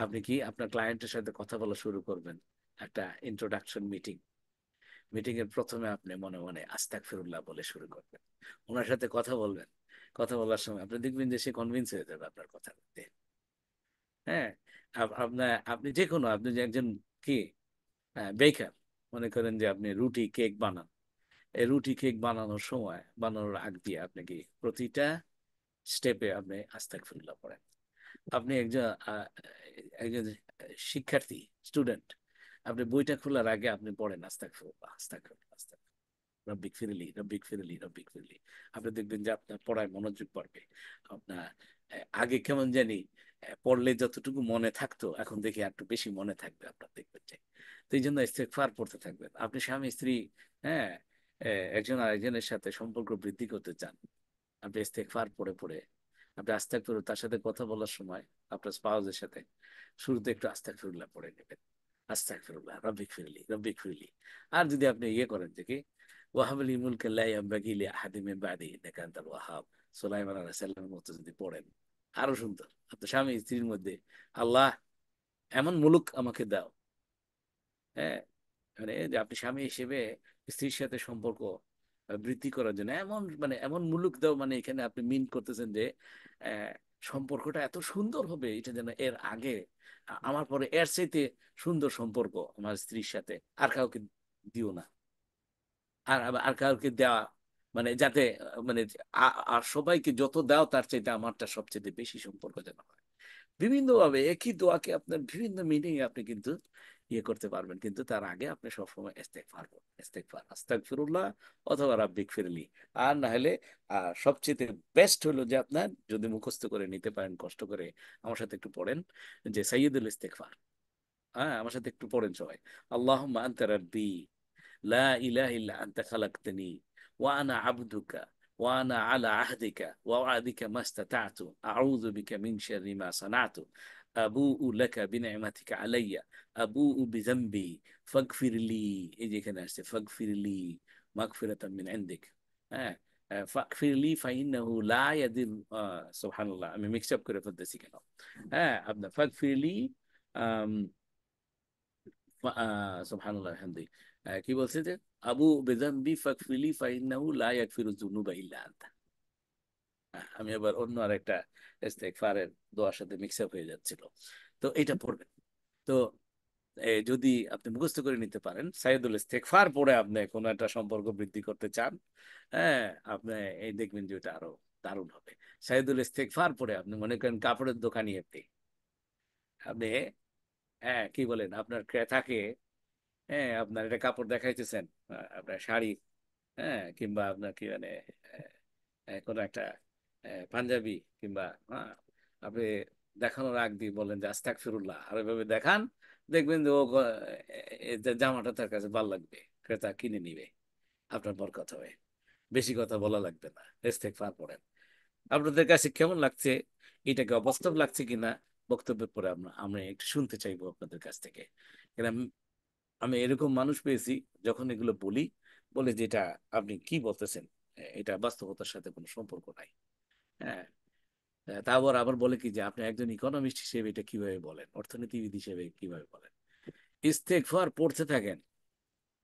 [SPEAKER 1] আপনি কি আপনার ক্লায়েন্টের সাথে কথা বলা শুরু করবেন, একটা ইন্ট্রোডাকশন মিটিং, মিটিং এর প্রথমে আপনি মনে মনে আস্তাগফিরুল্লাহ বলে শুরু করবেন, ওনার সাথে কথা বলবেন, কথা বলার সময় আপনি দেখবেন যে সে কনভিন্স হয়ে যাবে আপনার কথা বলতে। হ্যাঁ, আপনার আপনি যে কোনো, আপনি যে একজন কি বেকার, মনে করেন যে আপনি রুটি কেক বানান, এই রুটি কেক বানানোর সময়, বানানোর আগ দিয়ে আপনি কি প্রতিটা স্টেপে আপনি আস্তাগফিরুল্লাহ পড়েন। আপনি একজন একজন শিক্ষার্থী, স্টুডেন্ট, আপনি বইটা খোলার আগে আপনি পড়েন আস্তাগফিরুল্লাহ আস্তাগফিরুল্লাহ আস্তাগফিরুল্লাহ, রব্বিক ফিরলি রব্বিক ফিরলি রব্বিক ফিরলি। আপনি দেখবেন যে আপনার পড়ায় মনোযোগ বাড়বে। আপনার আগে কেমন জানি পড়লে যতটুকু মনে থাকতো, এখন দেখি একটু বেশি মনে থাকবে আপনার, দেখবেন যে। তো এই জন্য ইস্তেগফার পড়তে থাকবেন। আপনি স্বামী স্ত্রী, হ্যাঁ, একজন আরেকজনের সাথে সম্পর্ক বৃদ্ধি করতে চান, আপনি ইস্তেগফার পড়ে পড়ে আপনি আস্তাগফিরুল্লাহ, তার সাথে কথা বলার সময় আপনার স্পাউজের সাথে শুরুতে একটু আস্তাগফিরুল্লাহ পড়ে নেবেন, আস্তাগফিরুল্লাহ রব্বিক ফিরলি রব্বিক ফিরলি। আর যদি আপনি ইয়ে করেন যে কি ওয়াহাবলি মুলকা লা ইয়ানবাগি লি আহাদিন মিন বাদি ইন্নাকা আনতাল ওয়াহাব, সুলাইমান আলাইহিস সালামের মতো যদি পড়েন, আরো সুন্দর। আপনার স্বামী স্ত্রীর মধ্যে, আল্লাহ এমন মুলুক আমাকে দাও, হ্যাঁ, মানে যে আপনি স্বামী হিসেবে স্ত্রীর সাথে সম্পর্ক বৃদ্ধি করার জন্য এমন, মানে এমন মুলুক দাও, মানে এখানে আপনি মিন করতেছেন যে আহ, সম্পর্কটা এত সুন্দর হবে, এটা যেন এর আগে আমার পরে এর চাইতে সুন্দর সম্পর্ক আমার স্ত্রীর সাথে আর কাউকে দিও না, আর আর কাউকে দেওয়া, মানে যাতে মানে আর সবাইকে যত দাও তার চাইতে আমারটা সবচেয়ে বেশি সম্পর্ক যেন হয়। বিভিন্ন ভাবে একই দোয়াকে আপনার বিভিন্ন মিনিং আপনি কিন্তু ইয়ে করতে পারবেন, কিন্তু তার আগে আপনি সবসময় ইস্তেগফার করবেন, ইস্তেগফার আস্তাগফিরুল্লাহ অথবা রাব্বিক ফিরলি। আর না হলে সবচেয়ে বেস্ট হলো যে আপনার যদি মুখস্থ করে নিতে পারেন, কষ্ট করে আমার সাথে একটু পড়েন, যে সাইয়্যিদুল ইস্তেগফার। হ্যাঁ, আমার সাথে একটু পড়েন সবাই। আল্লাহুম্মা আনতা রাব্বি لا إله إلا أنت خلقتني وأنا عبدك وأنا على عهدك ووعدك ما استطعت أعوذ بك من شر ما صنعت أبوء لك بنعمتك علي أبوء بذنبي فاغفر لي إيه كان فاغفر لي مغفرة من عندك হ্যাঁ ফাগফির লি ফাইন্নাহু লা ইয়াদিল সুবহানাল্লাহ, আমি মিক্স আপ করে ফেলতেছি কেন, হ্যাঁ, আপনার ফাগফির লি, সুবহানাল্লাহ হামদি, কি বলছে যে আবু বেজাম্বি ফাকফিলি ফাইন্নাহু লা ইয়াগফিরু যুনুবা ইল্লা আনতা। আমি আবার অন্য আরেকটা ইস্তেগফারের দোয়ার সাথে মিক্স আপ হয়ে যাচ্ছিল। তো এটা পড়বেন। তো যদি আপনি মুখস্থ করে নিতে পারেন সাইয়্যিদুল ইস্তেগফার পড়ে আপনি কোনো একটা সম্পর্ক বৃদ্ধি করতে চান, হ্যাঁ, আপনি এই দেখবেন যে ওটা আরো দারুণ হবে। সাইয়্যিদুল ইস্তেগফার পড়ে আপনি মনে করেন কাপড়ের দোকানি, আপনি হ্যাঁ কি বলেন, আপনার ক্রেতাকে, হ্যাঁ, আপনার এটা কাপড় দেখাইতেছেন, আপনার শাড়ি, হ্যাঁ, কিংবা আপনার কি মানে কোনো একটা পাঞ্জাবি, কিংবা হ্যাঁ, আপনি দেখানোর আগ দিয়ে বলেন যে আস্তাগফিরুল্লাহ, আর ওইভাবে দেখান, দেখবেন যে ও যে জামাটা তার কাছে ভালো লাগবে, ক্রেতা কিনে নিবে, আপনার বরকত হবে, বেশি কথা বলা লাগবে না, ইস্তেগফার পড়েন। আপনাদের কাছে কেমন লাগছে, এটাকে অবাস্তব লাগছে কিনা, বক্তব্যের পরে আমরা আমরা একটু শুনতে চাইবো আপনাদের কাছ থেকে। কেন আমি এরকম মানুষ পেয়েছি, যখন এগুলো বলি, বলে যে এটা আপনি কি বলতেছেন, এটা বাস্তবতার সাথে কোনো সম্পর্ক নাই। হ্যাঁ, তারপর আবার বলে কি যে আপনি একজন ইকোনমিস্ট হিসেবে এটা কিভাবে বলেন, অর্থনীতিবিদ হিসেবে কিভাবে বলেন? ইস্তেগফার পড়তে থাকেন,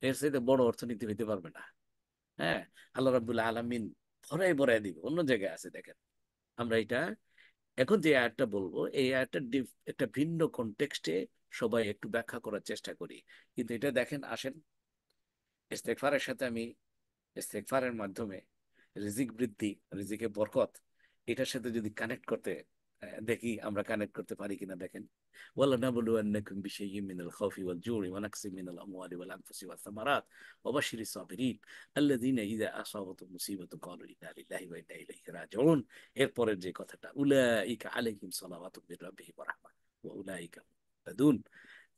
[SPEAKER 1] এর চাইতে বড় অর্থনীতি হইতে পারবে না। হ্যাঁ, আল্লাহ রাব্বুল আলামিন ভরাই ভরাই দিবে। অন্য জায়গায় আছে দেখেন, আমরা এটা এখন যে আয়াতটা বলবো এই আয়াতটা একটা ভিন্ন কনটেক্সটে সবাই একটু ব্যাখ্যা করার চেষ্টা করি। কিন্তু এটা দেখেন, আসেন ইস্তেগফারের সাথে আমি ইস্তেগফারের মাধ্যমে রিজিক বৃদ্ধি, রিজিকে বরকত, এটার সাথে যদি কানেক্ট করতে দেখি আমরা কানেক্ট করতে পারি কিনা দেখেন। ওয়ালানাবলুয়ান্নাকুম বিশাইয়্যিম মিনাল খাউফি ওয়াল জু'i ওয়া নাকসিম মিনাল আমওয়ালি ওয়াল আনফুসি ওয়াস সামারাত ওয়া বাশশিরিস সাবিরিন আল্লাযীনা ইযা আসাবাতুহুম মুসিবাতুন ক্বালু ইন্না লিল্লাহি ওয়া ইন্না ইলাইহি রাজিউন। এরপরের যে কথাটা, উলাইকা আলাইহিম সালাওয়াতুম মির রাব্বিহিম ওয়া রাহমা ওয়া উলাইকা মুহতাদুন,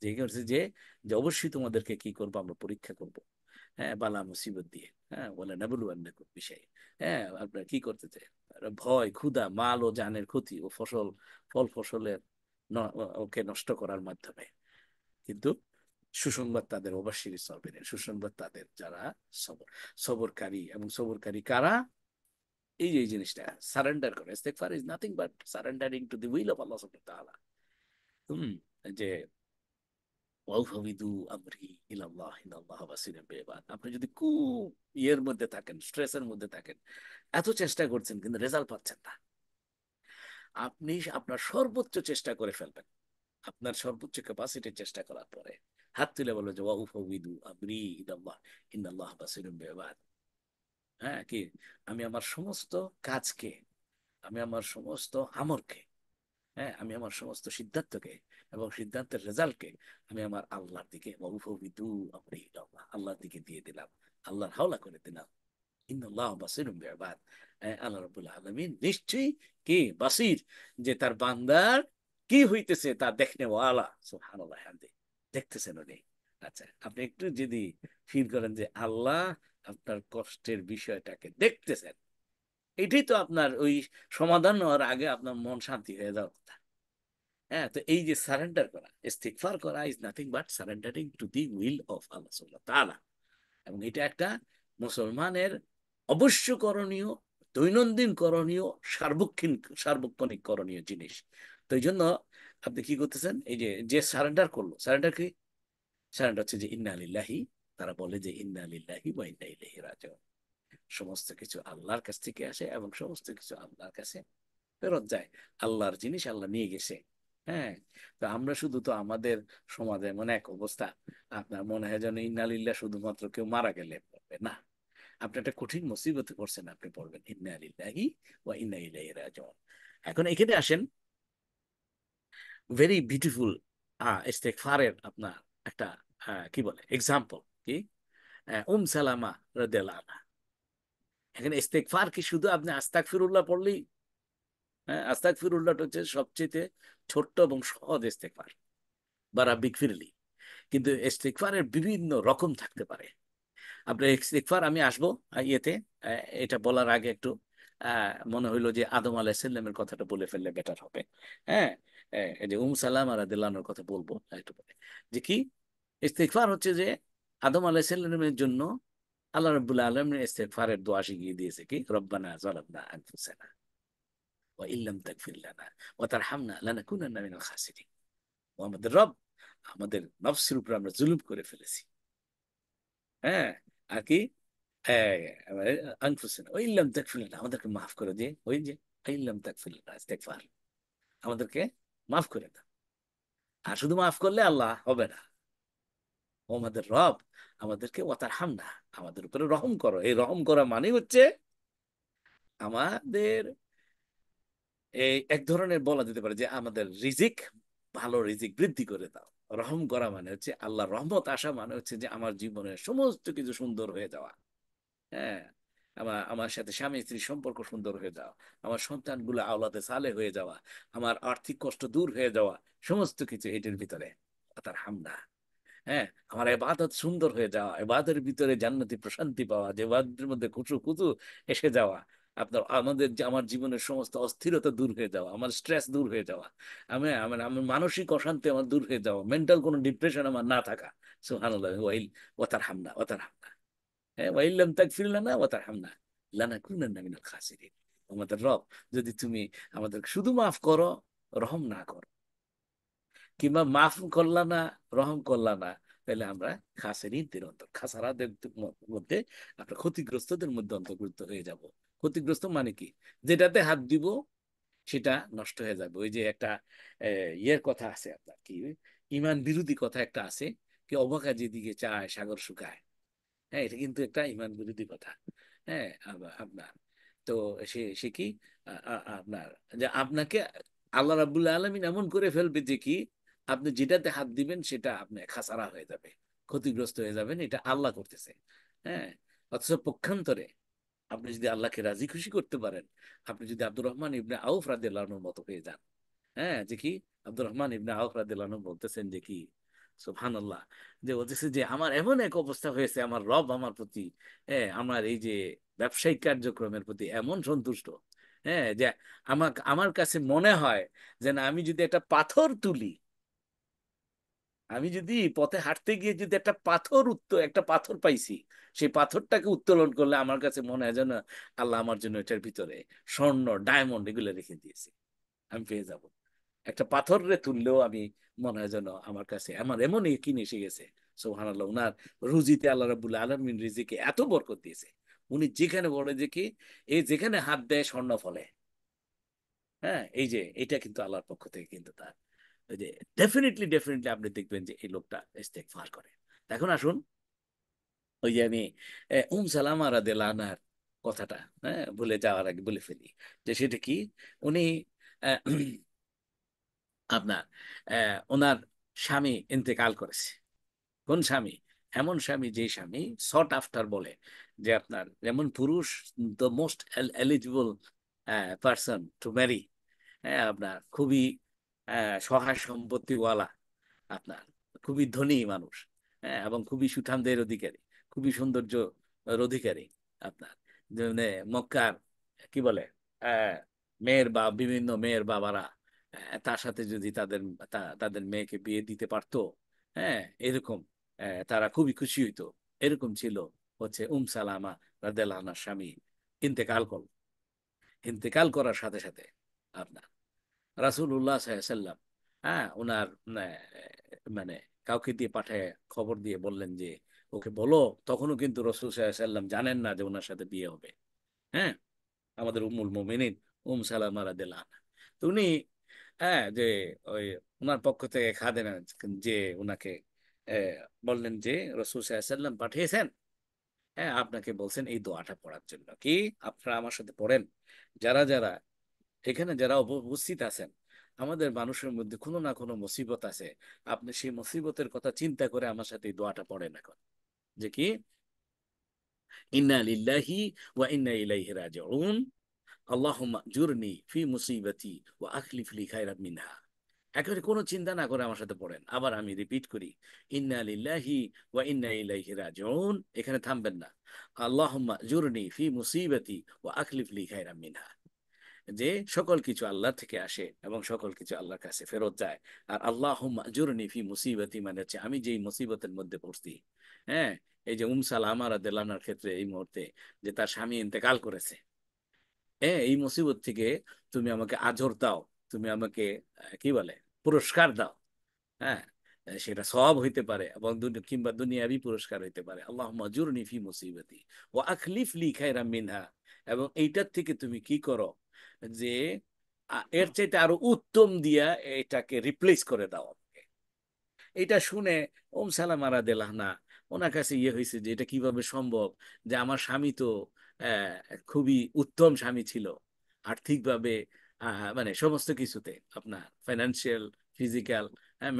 [SPEAKER 1] যে কি হচ্ছে যে যে অবশ্যই তোমাদেরকে কি করবো, আমরা পরীক্ষা করব, হ্যাঁ, বালা মুসিবত দিয়ে। হ্যাঁ, বলে নাবলুয়ান্নাকুম বিষয়, হ্যাঁ, আপনারা কি করতে চাই, ভয়, ক্ষুধা, মাল ও জানের ক্ষতি ও ফল ফসলের ওকে নষ্ট করার মাধ্যমে। কিন্তু সুসংবাদ তাদের, অবাশির সবের সুসংবাদ তাদের যারা সবর, সবরকারী। এবং সবরকারী কারা? এই যে এই জিনিসটা সারেন্ডার করে। ইস্তেগফার is nothing but surrendering to the will of Allah সুবহানাহু ওয়া তাআলা। হুম, যে ওয়াউফাবিদু আমরি ইলাল্লাহ ইন্নাল্লাহা বাসীরুম বিল ইবাদ। আপনি যদি খুব ইয়ের মধ্যে থাকেন, স্ট্রেসের মধ্যে থাকেন, এত চেষ্টা করছেন কিন্তু রেজাল্ট পাচ্ছেন না, আপনি আপনার সর্বোচ্চ চেষ্টা করে ফেলবেন। আপনার সর্বোচ্চ ক্যাপাসিটি চেষ্টা করার পরে হাত তুলে বলবে যে ওয়াউফাবিদু আমরি ইলাল্লাহ ইন্নাল্লাহা বাসীরুম বিল ইবাদ। হ্যাঁ, কি আমি আমার সমস্ত কাজকে, আমি আমার সমস্ত আমলকে, হ্যাঁ, আমি আমার সমস্ত সিদ্ধান্তকে এবং সিদ্ধান্তের রেজাল্টকে আমি আমার আল্লাহর দিকে আল্লাহর দিকে দিয়ে দিলাম, আল্লাহর হাওলা করে দিলাম। ইন্নাল্লাহ বাসিরুম বিল-ইবাদ। আল্লাহ রাব্বুল আলামিন নিশ্চয়ই কি বাসির, যে তার বান্দার কি হইতেছে তা দেখনে ওয়ালা। সুবহানাল্লাহ, দেখতেছেন উনি। আচ্ছা, আপনি একটু যদি ফিল করেন যে আল্লাহ আপনার কষ্টের বিষয়টাকে দেখতেছেন, এটাই তো আপনার ওই সমাধান হওয়ার আগে আপনার মন শান্তি হয়ে যাওয়ার কথা। হ্যাঁ, তো এই যে সারেন্ডার করা, ইস্তিগফার করা is nothing but surrendering to the will of Allah সুবহানাহু ওয়া তাআলা। এবং এটা একটা মুসলমানের অবশ্য করণীয়, দৈনন্দিন করণীয়, সার্বক্ষণিক করণীয় জিনিস। তো এই জন্য আপনি কি করতেছেন, এই যে যে সারেন্ডার করলো, সারেন্ডার কি? সারেন্ডার হচ্ছে যে ইন্না লিল্লাহি, তারা বলে যে ইন্না লিল্লাহি ওয়া ইন্না ইলাইহি রাজিউন। সমস্ত কিছু আল্লাহর কাছ থেকে আসে এবং সমস্ত কিছু আল্লাহর কাছে ফেরত যায়। আল্লাহর জিনিস আল্লাহ নিয়ে গেছে। হ্যাঁ, তো আমরা শুধু তো আমাদের সমাজে এমন এক অবস্থা, আপনার মনে হয় যেন ইন্নালিল্লাহ শুধুমাত্র কেউ মারা গেলে পড়বে না। আপনি একটা কঠিন মুসিবতে পড়ছেন, আপনি পড়বেন ইন্নালিল্লাহি ওয়া ইন্না ইলাইহি রাজিউন। এখন এখানে আসেন, ভেরি বিউটিফুল ইস্তেগফারের আপনার একটা কি বলে এক্সাম্পল কি, সালামা রাদিয়াল্লাহু আনহা। এখানে ইস্তেগফার কি শুধু আপনি আস্তাগফিরুল্লাহ পড়লেই? হ্যাঁ, আস্তাগফিরুল্লাহটা হচ্ছে সবচেয়ে ছোট্ট এবং সহজ ইস্তেগফার বা রাব্বিক ফিরলি। কিন্তু ইস্তেগফারের বিভিন্ন রকম থাকতে পারে। আপনার ইস্তেগফার আমি আসবো ইয়েতে, এটা বলার আগে একটু মনে হইলো যে আদম আলাইহিস সালামের কথাটা বলে ফেললে বেটার হবে। হ্যাঁ, এই যে সালামা রাদিয়াল্লাহু আনহার কথা বলবো একটু পরে। যে কি ইস্তেগফার হচ্ছে যে আদম আলাইহিস সালামের জন্য আল্লাহ রাব্বুল আলামিন ইস্তেগফারের দোয়া শিখিয়ে দিয়েছে কি, রব্বানা যালামনা আনফুসানা ওয়া ইল্লাম তাগফির লানা ওয়া তারহামনা লানাকুনান্না মিনাল খাসিরিন। ও আমাদের রব, আমাদের নফসের উপর আমরা জুলুম করে ফেলেছি। হ্যাঁ, আর কি আনফুসিনা ওয়া ইল্লাম তাগফির লানা, আমাদেরকে মাফ করে দিয়ে, ওই যে ইল্লাম তাগফির লানা ইস্তেগফার, আমাদেরকে মাফ করে দাও। আর শুধু মাফ করলে আল্লাহ হবে না, ও আমাদের রব, আমাদেরকে ওয়া তারহামনা, আমাদের উপরে রহম করো। এই রহম করা মানে হচ্ছে আমাদের এই এক ধরনের বলা যেতে পারে যে আমাদের রিজিক, ভালো রিজিক বৃদ্ধি করে দাও। রহম করা মানে হচ্ছে আল্লাহ রহমত আসা, মানে হচ্ছে যে আমার জীবনের সমস্ত কিছু সুন্দর হয়ে যাওয়া। হ্যাঁ, আমার আমার সাথে স্বামী স্ত্রীর সম্পর্ক সুন্দর হয়ে যাওয়া, আমার সন্তানগুলো আওলাদে সালে হয়ে যাওয়া, আমার আর্থিক কষ্ট দূর হয়ে যাওয়া, সমস্ত কিছু এটির ভিতরে তার হামদা। হ্যাঁ, আমার এবাদত সুন্দর হয়ে যাওয়া, এবাদের ভিতরে জান্নাতি প্রশান্তি পাওয়া, যে এবাদের মধ্যে কুচু কুচু এসে যাওয়া, আপনার আমাদের যে আমার জীবনের সমস্ত অস্থিরতা দূর হয়ে যাওয়া, আমার স্ট্রেস দূর হয়ে যাওয়া, আমি আমার আমার মানসিক অশান্তি আমার দূর হয়ে যাওয়া, মেন্টাল কোনো ডিপ্রেশন আমার না থাকা। সুবহানাল্লাহ, ওয়াইল ওয়াতার হামনা, ওয়াতার হামনা। হ্যাঁ, ওয়াইল্লাম তাগফির লানা ওয়াতার হামনা, লানাকুনান্না মিনাল খাসিরিন। আমাদের রব, যদি তুমি আমাদের শুধু মাফ করো, রহম না করো, কিংবা মাফ করলা না, রহম করলা না, তাহলে আমরা খাসিরিনদের খাসারাদের মধ্যে, আমরা ক্ষতিগ্রস্তদের মধ্যে অন্তর্ভুক্ত হয়ে যাব। ক্ষতিগ্রস্ত মানে কি? যেটাতে হাত দিব সেটা নষ্ট হয়ে যাবে। ওই যে একটা ইয়ের কথা আছে আপনার, কি ইমান বিরোধী কথা একটা আছে, কি অবাকা যেদিকে চায় সাগর শুকায়। হ্যাঁ, এটা কিন্তু একটা ইমান বিরোধী কথা। হ্যাঁ, আপনার তো সে সে কি আপনার, যে আপনাকে আল্লাহ রাব্বুল আলামিন এমন করে ফেলবে যে কি, আপনি যেটাতে হাত দিবেন সেটা আপনি খাসারা হয়ে যাবে, ক্ষতিগ্রস্ত হয়ে যাবেন, এটা আল্লাহ করতেছে। হ্যাঁ, অথচ পক্ষান্তরে আপনি যদি আল্লাহকে রাজি খুশি করতে পারেন, আপনি যদি আব্দুর রহমান ইবনে আউফ রাদিয়াল্লাহু আনহুর মতো হয়ে যান। হ্যাঁ, যে কি আব্দুর রহমান ইবনে আউফ রাদিয়াল্লাহু আনহু বলতেছেন যে কি, সুবহানাল্লাহ, যে বলতেছে যে আমার এমন এক অবস্থা হয়েছে, আমার রব আমার প্রতি, হ্যাঁ, আমার এই যে ব্যবসায়িক কার্যক্রমের প্রতি এমন সন্তুষ্ট, হ্যাঁ, যে আমার কাছে মনে হয় যে না, আমি যদি একটা পাথর তুলি, আমি যদি পথে হাঁটতে গিয়ে যদি একটা পাথর পাইছি, সেই পাথরটাকে উত্তোলন করলে আমার কাছে মনে হয় যেন আল্লাহ আমার জন্য এটার ভিতরে স্বর্ণ, ডায়মন্ড এগুলো রেখে দিয়েছে, আমি পেয়ে যাব। একটা পাথর রে তুললেও আমি মনে হয় যেন আমার কাছে আমার এমন ইকিন এসে গেছে। সুবহানাল্লাহ, উনার রুজিতে আল্লাহ রাব্বুল আলামিন রিজিকে এত বরকত দিয়েছে, উনি যেখানে বলে যে কি, এই যেখানে হাত দেয় স্বর্ণ ফলে। হ্যাঁ, এই যে এটা কিন্তু আল্লাহর পক্ষ থেকে কিন্তু তার, ওই যে ডেফিনেটলি ডেফিনেটলি আপনি দেখবেন যে এই লোকটা ইস্তেগফার করে। এখন আসুন, ওই যে আমি সালামা রাদিয়াল্লাহু আনহার কথাটা, হ্যাঁ, ভুলে যাওয়ার আগে বলে ফেলি, যে সেটা কি, উনি আহ, আপনার ওনার স্বামী ইন্তেকাল করেছে। কোন স্বামী? এমন স্বামী, যে স্বামী সট আফটার বলে, যে আপনার যেমন পুরুষ, the most eligible person to marry, হ্যাঁ, আপনার খুবই সহায় সম্পত্তিওয়ালা, আপনার খুবই ধনী মানুষ, হ্যাঁ, এবং খুবই সুঠামদের অধিকারী, খুবই সৌন্দর্যের অধিকারী, আপনার যে মানে মক্কার কি বলে আহ, বিভিন্ন মেয়ের বাবারা তার সাথে যদি তাদের মেয়েকে বিয়ে দিতে পারতো, হ্যাঁ, এরকম তারা খুবই খুশি হইতো। এরকম ছিল হচ্ছে সালামা রাদিয়াল্লাহু আনহার স্বামী ইন্তেকাল করল। ইন্তেকাল করার সাথে সাথে আপনার রাসূলুল্লাহ সাল্লাল্লাহু আলাইহি সাল্লাম, হ্যাঁ, ওনার মানে কাউকে দিয়ে পাঠায় খবর দিয়ে বললেন যে ওকে বলো, তখনও কিন্তু রাসূল সাল্লাল্লাহু আলাইহি সাল্লাম জানেন না যে ওনার সাথে বিয়ে হবে। হ্যাঁ, আমাদের উম্মুল মুমিনিন সালামা রাদিয়াল্লাহু আনহা, তো উনি, হ্যাঁ, যে ওই ওনার পক্ষ থেকে খাদেম যে ওনাকে আহ, বললেন যে রাসূল সাল্লাল্লাহু আলাইহি সাল্লাম পাঠিয়েছেন, হ্যাঁ, আপনাকে বলছেন এই দোয়াটা পড়ার জন্য। কি, আপনারা আমার সাথে পড়েন, যারা যারা এখানে যারা উপস্থিত আছেন, আমাদের মানুষের মধ্যে কোনো না কোনো মুসিবত আছে, আপনি সেই মুসিবতের কথা চিন্তা করে আমার সাথে এই দোয়াটা পড়েন এখন, যে কি, ইন্না লিল্লাহি ওয়া ইন্না ইলাইহি রাজিউন, আল্লাহুম্মা জুরনি ফি মুসিবাতি ওয়া আখলিফ লি খায়রাম মিনহা। একেবারে কোনো চিন্তা না করে আমার সাথে পড়েন। আবার আমি রিপিট করি, ইন্না লিল্লাহি ওয়া ইন্না ইলাইহি রাজিউন, এখানে থামবেন না। আল্লাহুম্মা জুরনি ফি মুসিবাতি ওয়া আখলিফ লি খায়রাম মিনহা, যে সকল কিছু আল্লাহ থেকে আসে এবং সকল কিছু আল্লাহর কাছে ফেরত যায়। আর আল্লাহুম্মা আজুরনি ফি মুসিবাতি মানে হচ্ছে আমি যেই মুসিবতের মধ্যে পড়ছি, হ্যাঁ, এই যে সালামা রাদিয়াল্লাহু আনহার ক্ষেত্রে এই মুহূর্তে যে তার স্বামী ইন্তেকাল করেছে, হ্যাঁ, এই মুসিবত থেকে তুমি আমাকে আজর দাও, তুমি আমাকে কি বলে পুরস্কার দাও। হ্যাঁ, সেটা সওয়াব হইতে পারে এবং কিংবা দুনিয়াবি পুরস্কার হইতে পারে। আল্লাহুম্মা আজুরনি ফি মুসিবাতি ওয়া আখলিফ লি খায়রাম মিনহা, এবং এইটার থেকে তুমি কি করো, যে এর চাইতে আরো উত্তম দিয়া এটাকে রিপ্লেস করে দাও আমাকে। এটা শুনে সালামা রাদিয়াল্লাহু আনহা, ওনার কাছে ইয়ে হয়েছে যে এটা কিভাবে সম্ভব, যে আমার স্বামী তো খুবই উত্তম স্বামী ছিল, আর্থিকভাবে মানে সমস্ত কিছুতে, আপনার ফাইনান্সিয়াল, ফিজিক্যাল,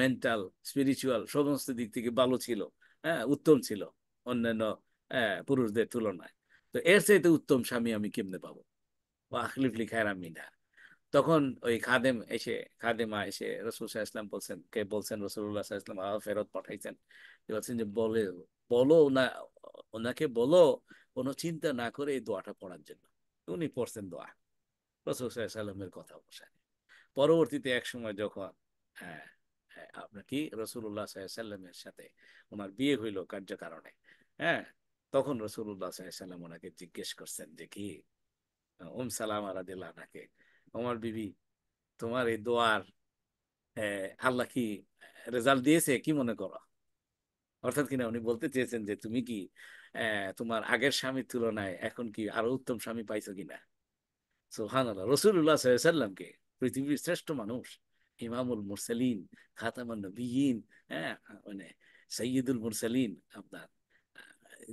[SPEAKER 1] মেন্টাল, স্পিরিচুয়াল সমস্ত দিক থেকে ভালো ছিল, হ্যাঁ, উত্তম ছিল অন্যান্য পুরুষদের তুলনায়। তো এর চাইতে উত্তম স্বামী আমি কেমনে পাবো? আখলিফলি খায়রাম মিনহা। তখন ওই খাদেমা এসে রসুল সাল্লাল্লাহু আলাইহি ওয়াসাল্লাম বলছেন রসুল্লাহ সাল্লাল্লাহু আলাইহি ওয়াসাল্লাম আবার ফেরত পাঠাইছেন। বলছেন যে বলো না, ওনাকে বলো কোনো চিন্তা না করে এই দোয়াটা পড়ার জন্য। উনি পড়ছেন দোয়া, রসুল সাল্লাল্লাহু আলাইহি ওয়াসাল্লামের কথা অনুসারে। পরবর্তীতে এক সময় যখন হ্যাঁ, আপনার কি রসুল্লাহ সাল্লাল্লাহু আলাইহি ওয়াসাল্লামের সাথে ওনার বিয়ে হইল কার্যকারণে, হ্যাঁ, তখন রসুল্লাহ সাল্লাম ওনাকে জিজ্ঞেস করছেন যে কি, সালাম রাদিয়াল্লাহু আনহাকে, আমার বিবি, তোমার এই দোয়ার আল্লাহ কি রেজাল্ট দিয়েছে, কি মনে করো? অর্থাৎ কিনা উনি বলতে চেয়েছেন যে তুমি কি তোমার আগের স্বামীর তুলনায় এখন কি আরো উত্তম স্বামী পাইছো কিনা। সুবহানাল্লাহ, রাসূলুল্লাহ সাল্লাল্লাহু আলাইহি সাল্লামকে, পৃথিবীর শ্রেষ্ঠ মানুষ, ইমামুল মুরসালিন, খাতামান নবিয়্যিন, হ্যাঁ, মানে সাইয়্যিদুল মুরসালিন, আপনার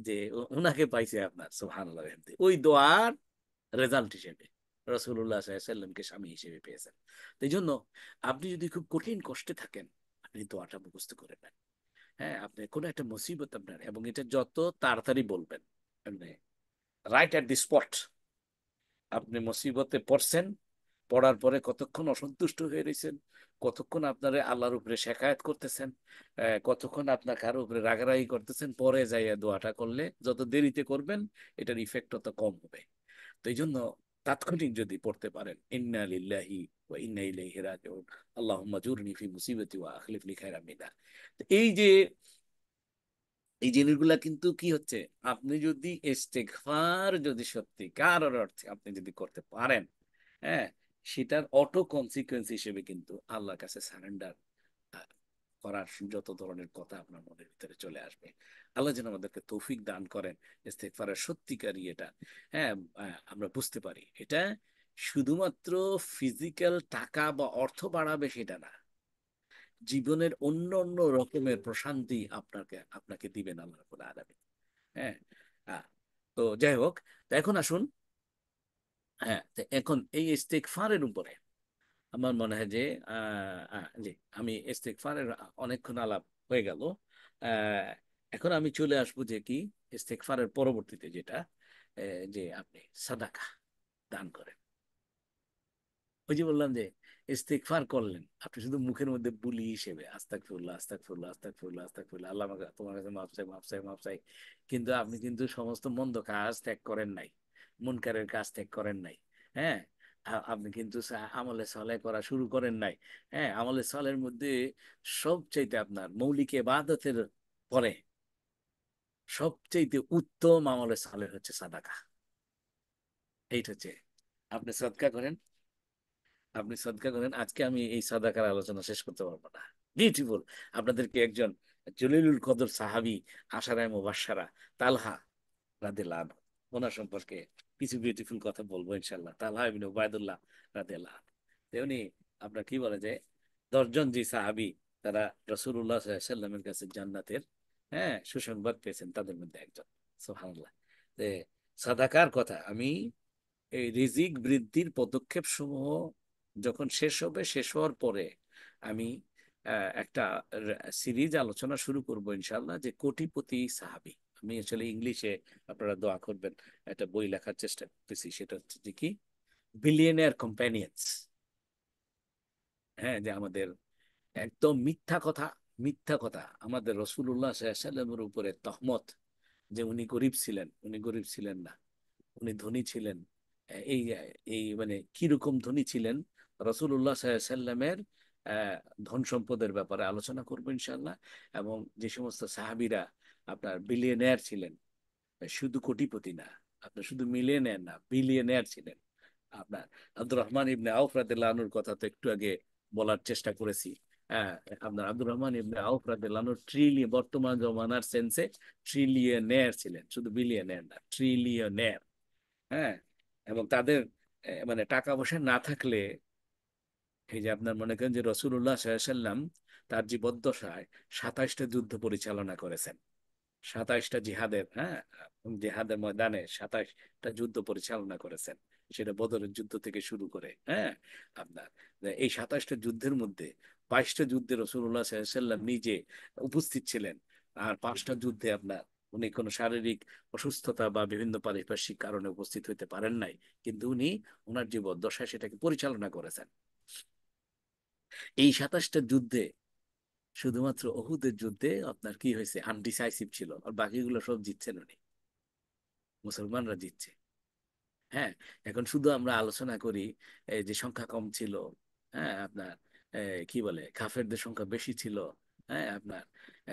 [SPEAKER 1] যে ওনাকে পাইছে আপনার, সুবহানাল্লাহ, ওই দোয়ার রেজাল্ট হিসেবে রাসূলুল্লাহ সাল্লাল্লাহু আলাইহি সাল্লামকে স্বামী হিসেবে পেয়েছেন। তো এই জন্য আপনি যদি খুব কঠিন কষ্টে থাকেন, আপনি দোয়াটা মুখস্থ করে নেন। হ্যাঁ, আপনি কোনো একটা মুসিবত আপনার, এবং এটা যত তাড়াতাড়ি বলবেন, মানে রাইট অ্যাট দি স্পট। আপনি মুসিবতে পড়ছেন, পড়ার পরে কতক্ষণ অসন্তুষ্ট হয়ে রয়েছেন, কতক্ষণ আপনারা আল্লাহর উপরে শেকায়াত করতেছেন, কতক্ষণ আপনার কারো উপরে রাগারাগি করতেছেন, পরে যাইয়া দোয়াটা করলে যত দেরিতে করবেন এটার ইফেক্ট তত কম হবে। তো এই জন্য তাৎক্ষণিক যদি পড়তে পারেন, ইন্না লিল্লাহি ওয়া ইন্না ইলাইহি রাজিউন, আল্লাহুম্মা জুরনি ফি মুসিবাতি ওয়া আখলিফ লি খায়রাম মিনহা। তো এই জিনিসগুলা কিন্তু কি হচ্ছে, আপনি যদি ইস্তেগফার যদি সত্যিকার অর্থে আপনি যদি করতে পারেন, হ্যাঁ, সেটার অটো কনসিকুয়েন্স হিসেবে কিন্তু আল্লাহর কাছে সারেন্ডার করার যত ধরনের কথা আপনার মনের ভিতরে চলে আসবে। আল্লাহ যেন আমাদেরকে তৌফিক দান করেন ইস্তেগফারের সত্যিকারই এটা, হ্যাঁ, আমরা বুঝতে পারি এটা শুধুমাত্র ফিজিক্যাল টাকা বা অর্থ বাড়াবে সেটা না, জীবনের অন্য অন্য রকমের প্রশান্তি আপনাকে দিবেন আল্লাহ রাব্বুল আলামিন। হ্যাঁ, আহ, তো যাই হোক, তো এখন আসুন, হ্যাঁ, তো এখন এই ইস্তেগফারের উপরে আমার মনে হয় যে জি, আমি ইস্তেগফারের অনেকক্ষণ আলাপ হয়ে গেল। আহ, এখন আমি চলে আসবো যে কি, ইস্তেগফারের পরবর্তীতে যেটা, যে আপনি সাদাকা দান করেন। ওই যে বললাম যে ইস্তেগফার করলেন, আপনি শুধু মুখের মধ্যে বুলি হিসেবে আস্তাগফিরুল্লাহ আস্তাগফিরুল্লাহ আস্তাগফিরুল্লাহ আস্তাগফিরুল্লাহ, আল্লাহ তোমার কাছে মাফ চাই মাফ চাই মাফ চাই, কিন্তু আপনি কিন্তু সমস্ত মন্দ কাজ ত্যাগ করেন নাই, মুনকারের কাজ ত্যাগ করেন নাই। হ্যাঁ, আপনি কিন্তু আমলে সালেহ করা শুরু করেন নাই। হ্যাঁ, আমলে সালের মধ্যে সবচাইতে আপনার মৌলিক ইবাদতের পরে সবচাইতে উত্তম আমলে সালেহ হচ্ছে সাদাকা। এইটা হচ্ছে, আপনি সদকা করেন, আপনি সদকা করেন। আজকে আমি এই সাদাকার আলোচনা শেষ করতে পারবো না, বিউটিফুল। আপনাদেরকে একজন জলিলুল কদর সাহাবী, আশারায়ে মুবাশশারা, তালহা রাদিয়াল্লাহু আনহু, ওনার সম্পর্কে কিছু বিউটিফুল কথা বলবো ইনশাল্লাহ। তালহা ইবনে উবাইদুল্লাহ রাদিয়াল্লাহু আনহু, উনি আপনার কি বলে যে 10 জন যে সাহাবী, তারা রাসূলুল্লাহ সাল্লাল্লাহু আলাইহি সাল্লামের কাছে জান্নাতের, হ্যাঁ, সুসংবাদ পেয়েছেন, তাদের মধ্যে একজন। সুবহানাল্লাহ। যে সাদাকার কথা আমি, এই রিজিক বৃদ্ধির পদক্ষেপ সমূহ যখন শেষ হবে, শেষ হওয়ার পরে আমি একটা সিরিজ আলোচনা শুরু করব ইনশাল্লাহ, যে কোটিপতি সাহাবী। আমি আসলে ইংলিশে, আপনারা দোয়া করবেন, একটা বই লেখার চেষ্টা করতেছি, সেটা হচ্ছে যে কি, বিলিয়নিয়ার কম্প্যানিয়ন্স। হ্যাঁ, যে আমাদের একদম মিথ্যা কথা, মিথ্যা কথা আমাদের রাসূলুল্লাহ সাল্লাল্লাহু আলাইহি ওয়াসাল্লামের উপরে তহমত, যে উনি গরিব ছিলেন, উনি গরিব ছিলেন না, উনি ধনী ছিলেন। এই এই মানে কিরকম ধনী ছিলেন, রসুল্লাহ সাল্লামের আহ, ধন সম্পদের ব্যাপারে আলোচনা করবো ইনশাল্লাহ। এবং যে সমস্ত সাহাবীরা আপনার বিলিয়নিয়ার ছিলেন, শুধু কোটিপতি না, আপনার শুধু মিলিয়নিয়ার না, বিলিয়নিয়ার ছিলেন। আপনার আব্দুর রহমান ইবনে আউফ রাদিয়াল্লাহু আনহুর কথা তো একটু আগে বলার চেষ্টা করেছি। হ্যাঁ, আপনার আব্দুর রহমান ইবনে আউফ রাদিয়াল্লাহু আনহু ট্রিলিয়ন, বর্তমান জমানার সেন্সে ট্রিলিয়নিয়ার ছিলেন, শুধু বিলিয়নিয়ার না, ট্রিলিয়নিয়ার। হ্যাঁ, এবং তাদের মানে টাকা পয়সা না থাকলে, এই যে আপনার মনে করেন যে রসুল্লাহ সাল্লাম তার জীবদ্দশায় 27টা যুদ্ধ পরিচালনা করেছেন, 27টা জিহাদের, হ্যাঁ, জিহাদের ময়দানে 27টা যুদ্ধ পরিচালনা করেছেন। সেটা বদরের যুদ্ধ থেকে শুরু করে, হ্যাঁ, আপনার এই 27টা যুদ্ধের মধ্যে 22টা যুদ্ধে রসুল্লাহ সাল্লাম নিজে উপস্থিত ছিলেন, আর 5টা যুদ্ধে আপনার উনি কোনো শারীরিক অসুস্থতা বা বিভিন্ন পারিপার্শ্বিক কারণে উপস্থিত হইতে পারেন নাই, কিন্তু উনি ওনার জীবদ্দশায় সেটাকে পরিচালনা করেছেন। এই 27টা যুদ্ধে শুধুমাত্র ওহুদের যুদ্ধে আপনার কি হয়েছে, আনডিসাইসিভ ছিল, আর বাকিগুলো সব জিতছেন উনি, মুসলমানরা জিতছে। হ্যাঁ, এখন শুধু আমরা আলোচনা করি যে সংখ্যা কম ছিল, হ্যাঁ, আপনার কি বলে কাফেরদের সংখ্যা বেশি ছিল, হ্যাঁ আপনার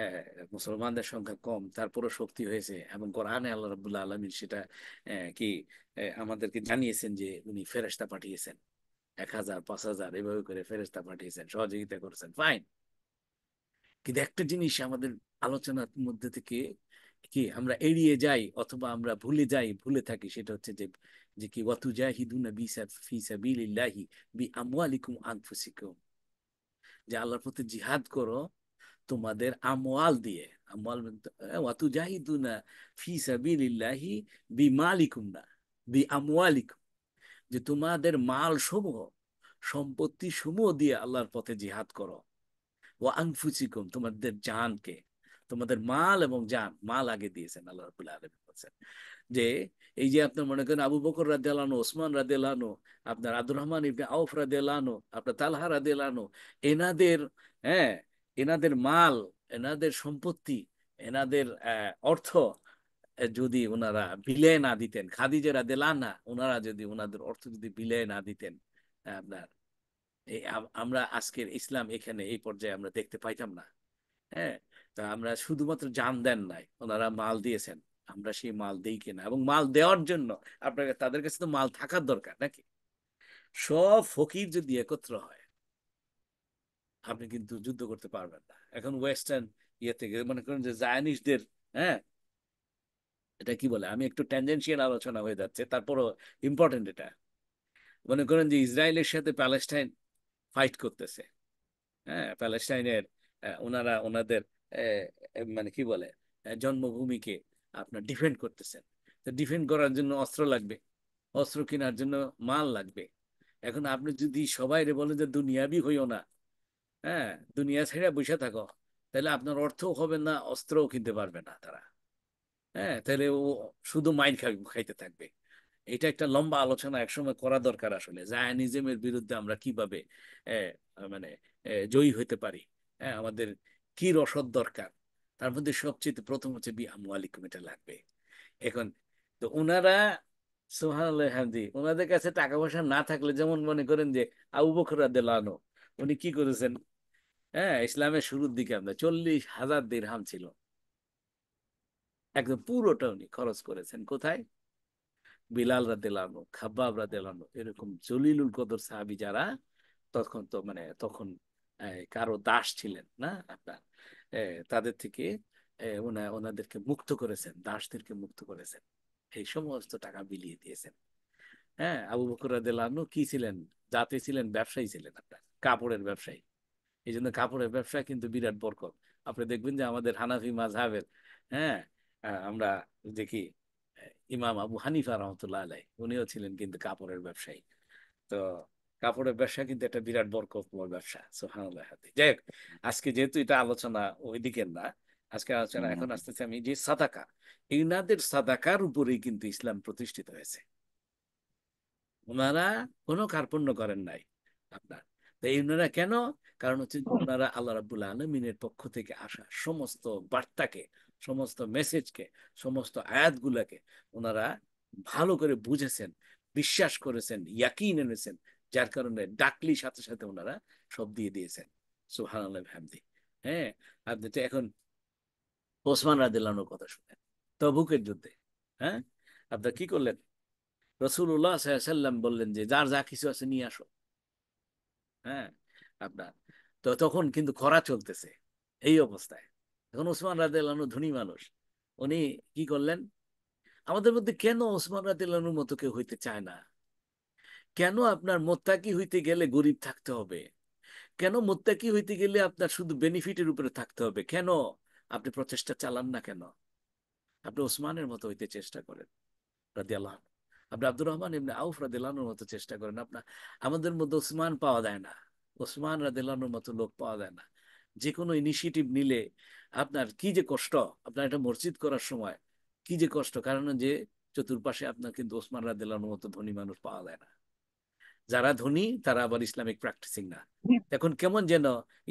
[SPEAKER 1] আহ, মুসলমানদের সংখ্যা কম, তারপরও শক্তি হয়েছে, এবং কোরআনে আল্লাহ রাব্বুল আলামিন সেটা কি আমাদেরকে জানিয়েছেন যে উনি ফেরেশতা পাঠিয়েছেন, 1,000 5,000 এভাবে করে ফেরেশতা পাঠিয়েছেন, সহযোগিতা করেছেন, ফাইন। কিন্তু একটা জিনিস আমাদের আলোচনার মধ্যে থেকে কি আমরা এড়িয়ে যাই অথবা আমরা ভুলে যাই, ভুলে থাকি, সেটা হচ্ছে যে যে কি ওয়াতুজাহিদুনা ফি সাবিলিল্লাহি বিআমওয়ালিকুম আনফুসিকুম, যে আল্লাহর পথে জিহাদ করো তোমাদের আমওয়াল দিয়ে। আমওয়াল ওয়াতুজাহিদুনা ফি সাবিলিল্লাহি বিমালিকুম না, বিআমওয়ালিকুম, যে তোমাদের মাল সমূহ, সম্পত্তি সমূহ দিয়ে আল্লাহর পথে জিহাদ করো। ও আনফুসিকুম, তোমাদের জানকে, তোমাদের মাল এবং জান, মাল আগে দিয়েছেন আল্লাহ রাব্বুল আলামিন বলছেন যে এই যে আপনার মনে করেন আবু বকর রাদিয়াল্লাহু আনহু, ওসমান রাদিয়াল্লাহু আনহু, আপনার আব্দুর রহমান ইবনে আউফ রাদিয়াল্লাহু আনহু, আপনার তালহা রাদিয়াল্লাহু আনহু, এনাদের, হ্যাঁ, এনাদের মাল, এনাদের সম্পত্তি, এনাদের অর্থ যদি ওনারা বিলিয়ে না দিতেন, খাদিজা রাদিয়াল্লাহু আনহা ওনারা যদি ওনাদের অর্থ যদি বিলিয়ে না দিতেন, আপনার আমরা আজকের ইসলাম এখানে এই পর্যায়ে আমরা দেখতে পাইতাম না। হ্যাঁ, তা আমরা শুধুমাত্র জান দেন নাই, ওনারা মাল দিয়েছেন, আমরা সেই মাল দেই কিনা, এবং মাল দেওয়ার জন্য আপনাকে তাদের কাছে তো মাল থাকার দরকার নাকি। সব ফকির যদি একত্র হয় আপনি কিন্তু যুদ্ধ করতে পারবেন না। এখন ওয়েস্টার্ন ইয়ে থেকে মনে করেন যে জায়নিস্টদের, হ্যাঁ, এটা কি বলে, আমি একটু ট্যানজেনশিয়াল আলোচনা হয়ে যাচ্ছে, তারপরও ইম্পর্টেন্ট এটা। মনে করেন যে ইসরায়েলের সাথে প্যালেস্টাইন ফাইট করতেছে, হ্যাঁ, প্যালেস্টাইনের ওনারা ওনাদের মানে কি বলে জন্মভূমিকে আপনার ডিফেন্ড করতেছেন। তো ডিফেন্ড করার জন্য অস্ত্র লাগবে, অস্ত্র কেনার জন্য মাল লাগবে। এখন আপনি যদি সবাই বলেন যে দুনিয়াবি হইও না, হ্যাঁ, দুনিয়া ছেড়ে বসে থাকো, তাহলে আপনার অর্থও হবে না, অস্ত্রও কিনতে পারবে না তারা। হ্যাঁ, তাহলে ও শুধু মাইন খাইতে থাকবে। এটা একটা লম্বা আলোচনা একসময় করা দরকার, আসলে জায়নিজমের বিরুদ্ধে আমরা কিভাবে আহ, মানে জয়ী হতে পারি। হ্যাঁ, আমাদের কি রসদ দরকার, তার মধ্যে সবচেয়ে প্রথম হচ্ছে বিআমওয়ালিকুম, এটা লাগবে। এখন তো ওনারা, সুবহানাল্লাহ হামদি, ওনাদের কাছে টাকা পয়সা না থাকলে, যেমন মনে করেন যে আবু বকর রাদিয়াল্লাহু আনহু, উনি কি করেছেন, হ্যাঁ, ইসলামের শুরুর দিকে আমরা 40,000 দিরহাম ছিল, একদম পুরোটা উনি খরচ করেছেন কোথায়, বিলাল রাদিয়াল্লাহু আনহু, খাব্বাব রাদিয়াল্লাহু আনহু, এরকম জলিলুল কদর সাহাবী যারা তখন তো মানে তখন কারো দাস ছিলেন না আপনার, তাদের থেকে ওনাদেরকে মুক্ত করেছেন, দাসদেরকে মুক্ত করেছেন, এই সমস্ত টাকা বিলিয়ে দিয়েছেন। হ্যাঁ, আবু বকর রাদিয়াল্লাহু আনহু কি ছিলেন, জাতে ছিলেন, ব্যবসায়ী ছিলেন, আপনার কাপড়ের ব্যবসায়ী। এই জন্য কাপড়ের ব্যবসা কিন্তু বিরাট বরকত। আপনি দেখবেন যে আমাদের হানাফি মাযহাবের, হ্যাঁ, আমরা দেখি ইমাম আবু হানিফা রহমতুল্লাহ আলাই উনিও ছিলেন কিন্তু কাপড়ের ব্যবসায়ী। তো কাপড়ের ব্যবসা কিন্তু একটা বিরাট বরকতময় ব্যবসা, সুবহানাল্লাহ। যাই হোক, আজকে যেহেতু এটা আলোচনা ওই দিকের না, আজকে আলোচনা এখন আসতেছে আমি যে সাদাকা, ইনাদের সাদাকার উপরেই কিন্তু ইসলাম প্রতিষ্ঠিত হয়েছে। ওনারা কোনো কার্পণ্য করেন নাই আপনার। তো এই ওনারা কেন, কারণ হচ্ছে যে ওনারা আল্লাহ রাব্বুল আলমিনের পক্ষ থেকে আসা সমস্ত বার্তাকে, সমস্ত মেসেজকে, সমস্ত আয়াতগুলাকে ওনারা ভালো করে বুঝেছেন, বিশ্বাস করেছেন, ইয়াকিন এনেছেন, যার কারণে ডাকলি সাথে সাথে ওনারা সব দিয়ে দিয়েছেন। সুবহানাল্লাহ হামদি। হ্যাঁ, আপনি তো এখন ওসমান রাদিয়াল্লাহু আনহুর কথা শুনেন, তবুকের যুদ্ধে, হ্যাঁ, আপনার কি করলেন, রসুল্লাহ সাল্লাম বললেন যে যার যা কিছু আছে নিয়ে আসো। হ্যাঁ, আপনার তো তখন কিন্তু খরা চলতেছে, এই অবস্থায় এখন ওসমান রাদিয়াল্লাহু আনহু ধনী মানুষ, উনি কি করলেন, আমাদের মধ্যে কেন ওসমান রাদিয়াল্লাহু আনহুর মতো কেউ হইতে চায় না, কেন আপনার মোত্তাকি হইতে গেলে গরিব থাকতে হবে, কেন মোত্তাকি হইতে গেলে আপনার শুধু বেনিফিটের উপরে থাকতে হবে, কেন আপনি প্রচেষ্টা চালান না, কেন আপনি ওসমানের মতো হইতে চেষ্টা করেন রাদিয়াল্লাহু আনহু, আপনি আব্দুর রহমান ইবনে আউফ রাদিয়াল্লাহু আনহুর মতো চেষ্টা করেন। আপনার আমাদের মধ্যে ওসমান পাওয়া যায় না, ওসমান রাদিয়াল্লাহু আনহুর মতো লোক পাওয়া যায় না। যে কোনো ইনিশিয়েটিভ নিলে আপনার কি যে কষ্ট, আপনার একটা মসজিদ করার সময় কি যে কষ্ট, কারণ যে চতুর্পাশে আপনার কিন্তু ওসমান রাদিয়াল্লাহু আনহুর মতো ধনী মানুষ পাওয়া যায় না। যারা ধনী তারা আবার ইসলামিক প্র্যাকটিসিং না। এখন কেমন যেন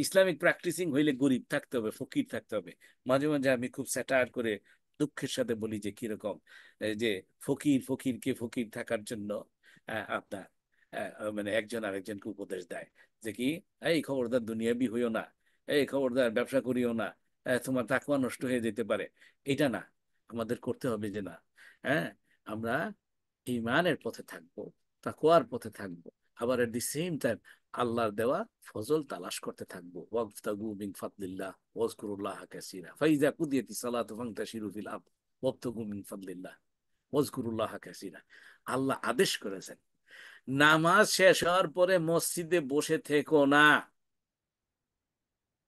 [SPEAKER 1] ইসলামিক প্র্যাকটিসিং হইলে গরিব থাকতে হবে, ফকির থাকতে হবে। মাঝে মাঝে আমি খুব স্যাটায়ার করে দুঃখের সাথে বলি যে কিরকম যে ফকিরকে ফকির থাকার জন্য আপনার মানে একজন আরেকজনকে উপদেশ দেয় যে কি, এই খবরদার দুনিয়াবি হইও না, এই খবরদার ব্যবসা করিও না, তোমার তাকওয়া নষ্ট হয়ে যেতে পারে। এটা না, আমাদের করতে হবে যে না, হ্যাঁ, আমরা ঈমানের পথে থাকবো, তাকওয়ার পথে থাকবো, আবার এট দি সেম টাইম আল্লাহর দেওয়া ফজল তালাশ করতে থাকবো। ওয়াবতাগু মিন ফাদলিল্লাহ ওয়াজকুরুল্লাহ কাসীরা ফাইজা কুদিয়াতিস সালাতু ফান্তাশিরু ফিল আরদ ওয়াবতাগু মিন ফাদলিল্লাহ ওয়াজকুরুল্লাহ কাসীরা। আল্লাহ আদেশ করেছেন নামাজ শেষ হওয়ার পরে মসজিদে বসে থেকো না।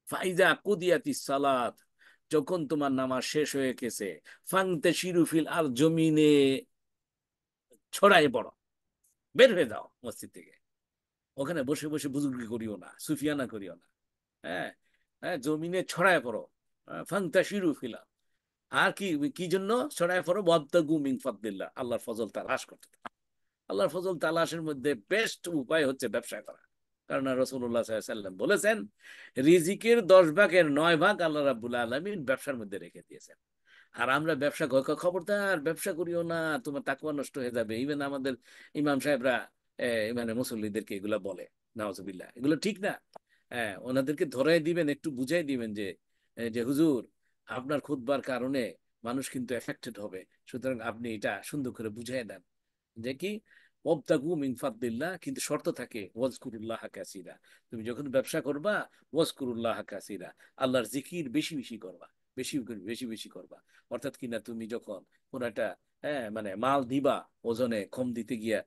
[SPEAKER 1] ফাইজা কুদিয়াতিস সালাত, যখন তোমার নামাজ শেষ হয়ে গেছে, ফান্তাশিরু ফিল আর জমিনে ছড়াই পড়ো, বের হয়ে যাও মসজিদ থেকে। ওখানে বসে বসে বুজুর্গি করিও না, সুফিয়ানা করিও না। হ্যাঁ, হ্যাঁ, জমিনে ছড়ায় পড়ো। ফান্তাশিরু ফিল আরদ। আর কি, কি জন্য ছড়ায় পড়ো? ওয়াবতাগু মিন ফাদলিল্লাহ, আল্লাহর ফজল তালাশ করতে থাকো। আল্লাহর ফজল তালাশের মধ্যে বেস্ট উপায় হচ্ছে ব্যবসা করা। কারণ রাসূলুল্লাহ সাল্লাল্লাহু আলাইহি ওয়াসাল্লাম বলেছেন, রিজিকের 10 ভাগের 9 ভাগ আল্লাহ রাব্বুল আলামিন ব্যবসার মধ্যে রেখে দিয়েছেন। আর আমরা ব্যবসা খবরদার ব্যবসা করিও না, তোমার তাকওয়া নষ্ট হয়ে যাবে। ইভেন আমাদের ইমাম সাহেবরা মানে মুসল্লিদেরকে এগুলা বলে, নাউজুবিল্লাহ, এগুলো ঠিক না। ওনাদেরকে ধরাই দিবেন, একটু বুঝাই দিবেন যে যে হুজুর, আপনার খুতবার কারণে মানুষ কিন্তু এফেক্টেড হবে, সুতরাং আপনি এটা সুন্দর করে বুঝাই দেন যে কি, ওয়াবতাগু মিন ফাদলিল্লাহ, কিন্তু শর্ত থাকে ওয়াজকুরুল্লাহ কাসীরা। তুমি যখন ব্যবসা করবা, ওয়াজকুরুল্লাহ কাসীরা, আল্লাহর জিকির বেশি বেশি করবা, বেশি বেশি বেশি করবা। অর্থাৎ কিনা তুমি যখন কোন একটা মানে মাল দিবা, ওজনে কম দিতে গিয়া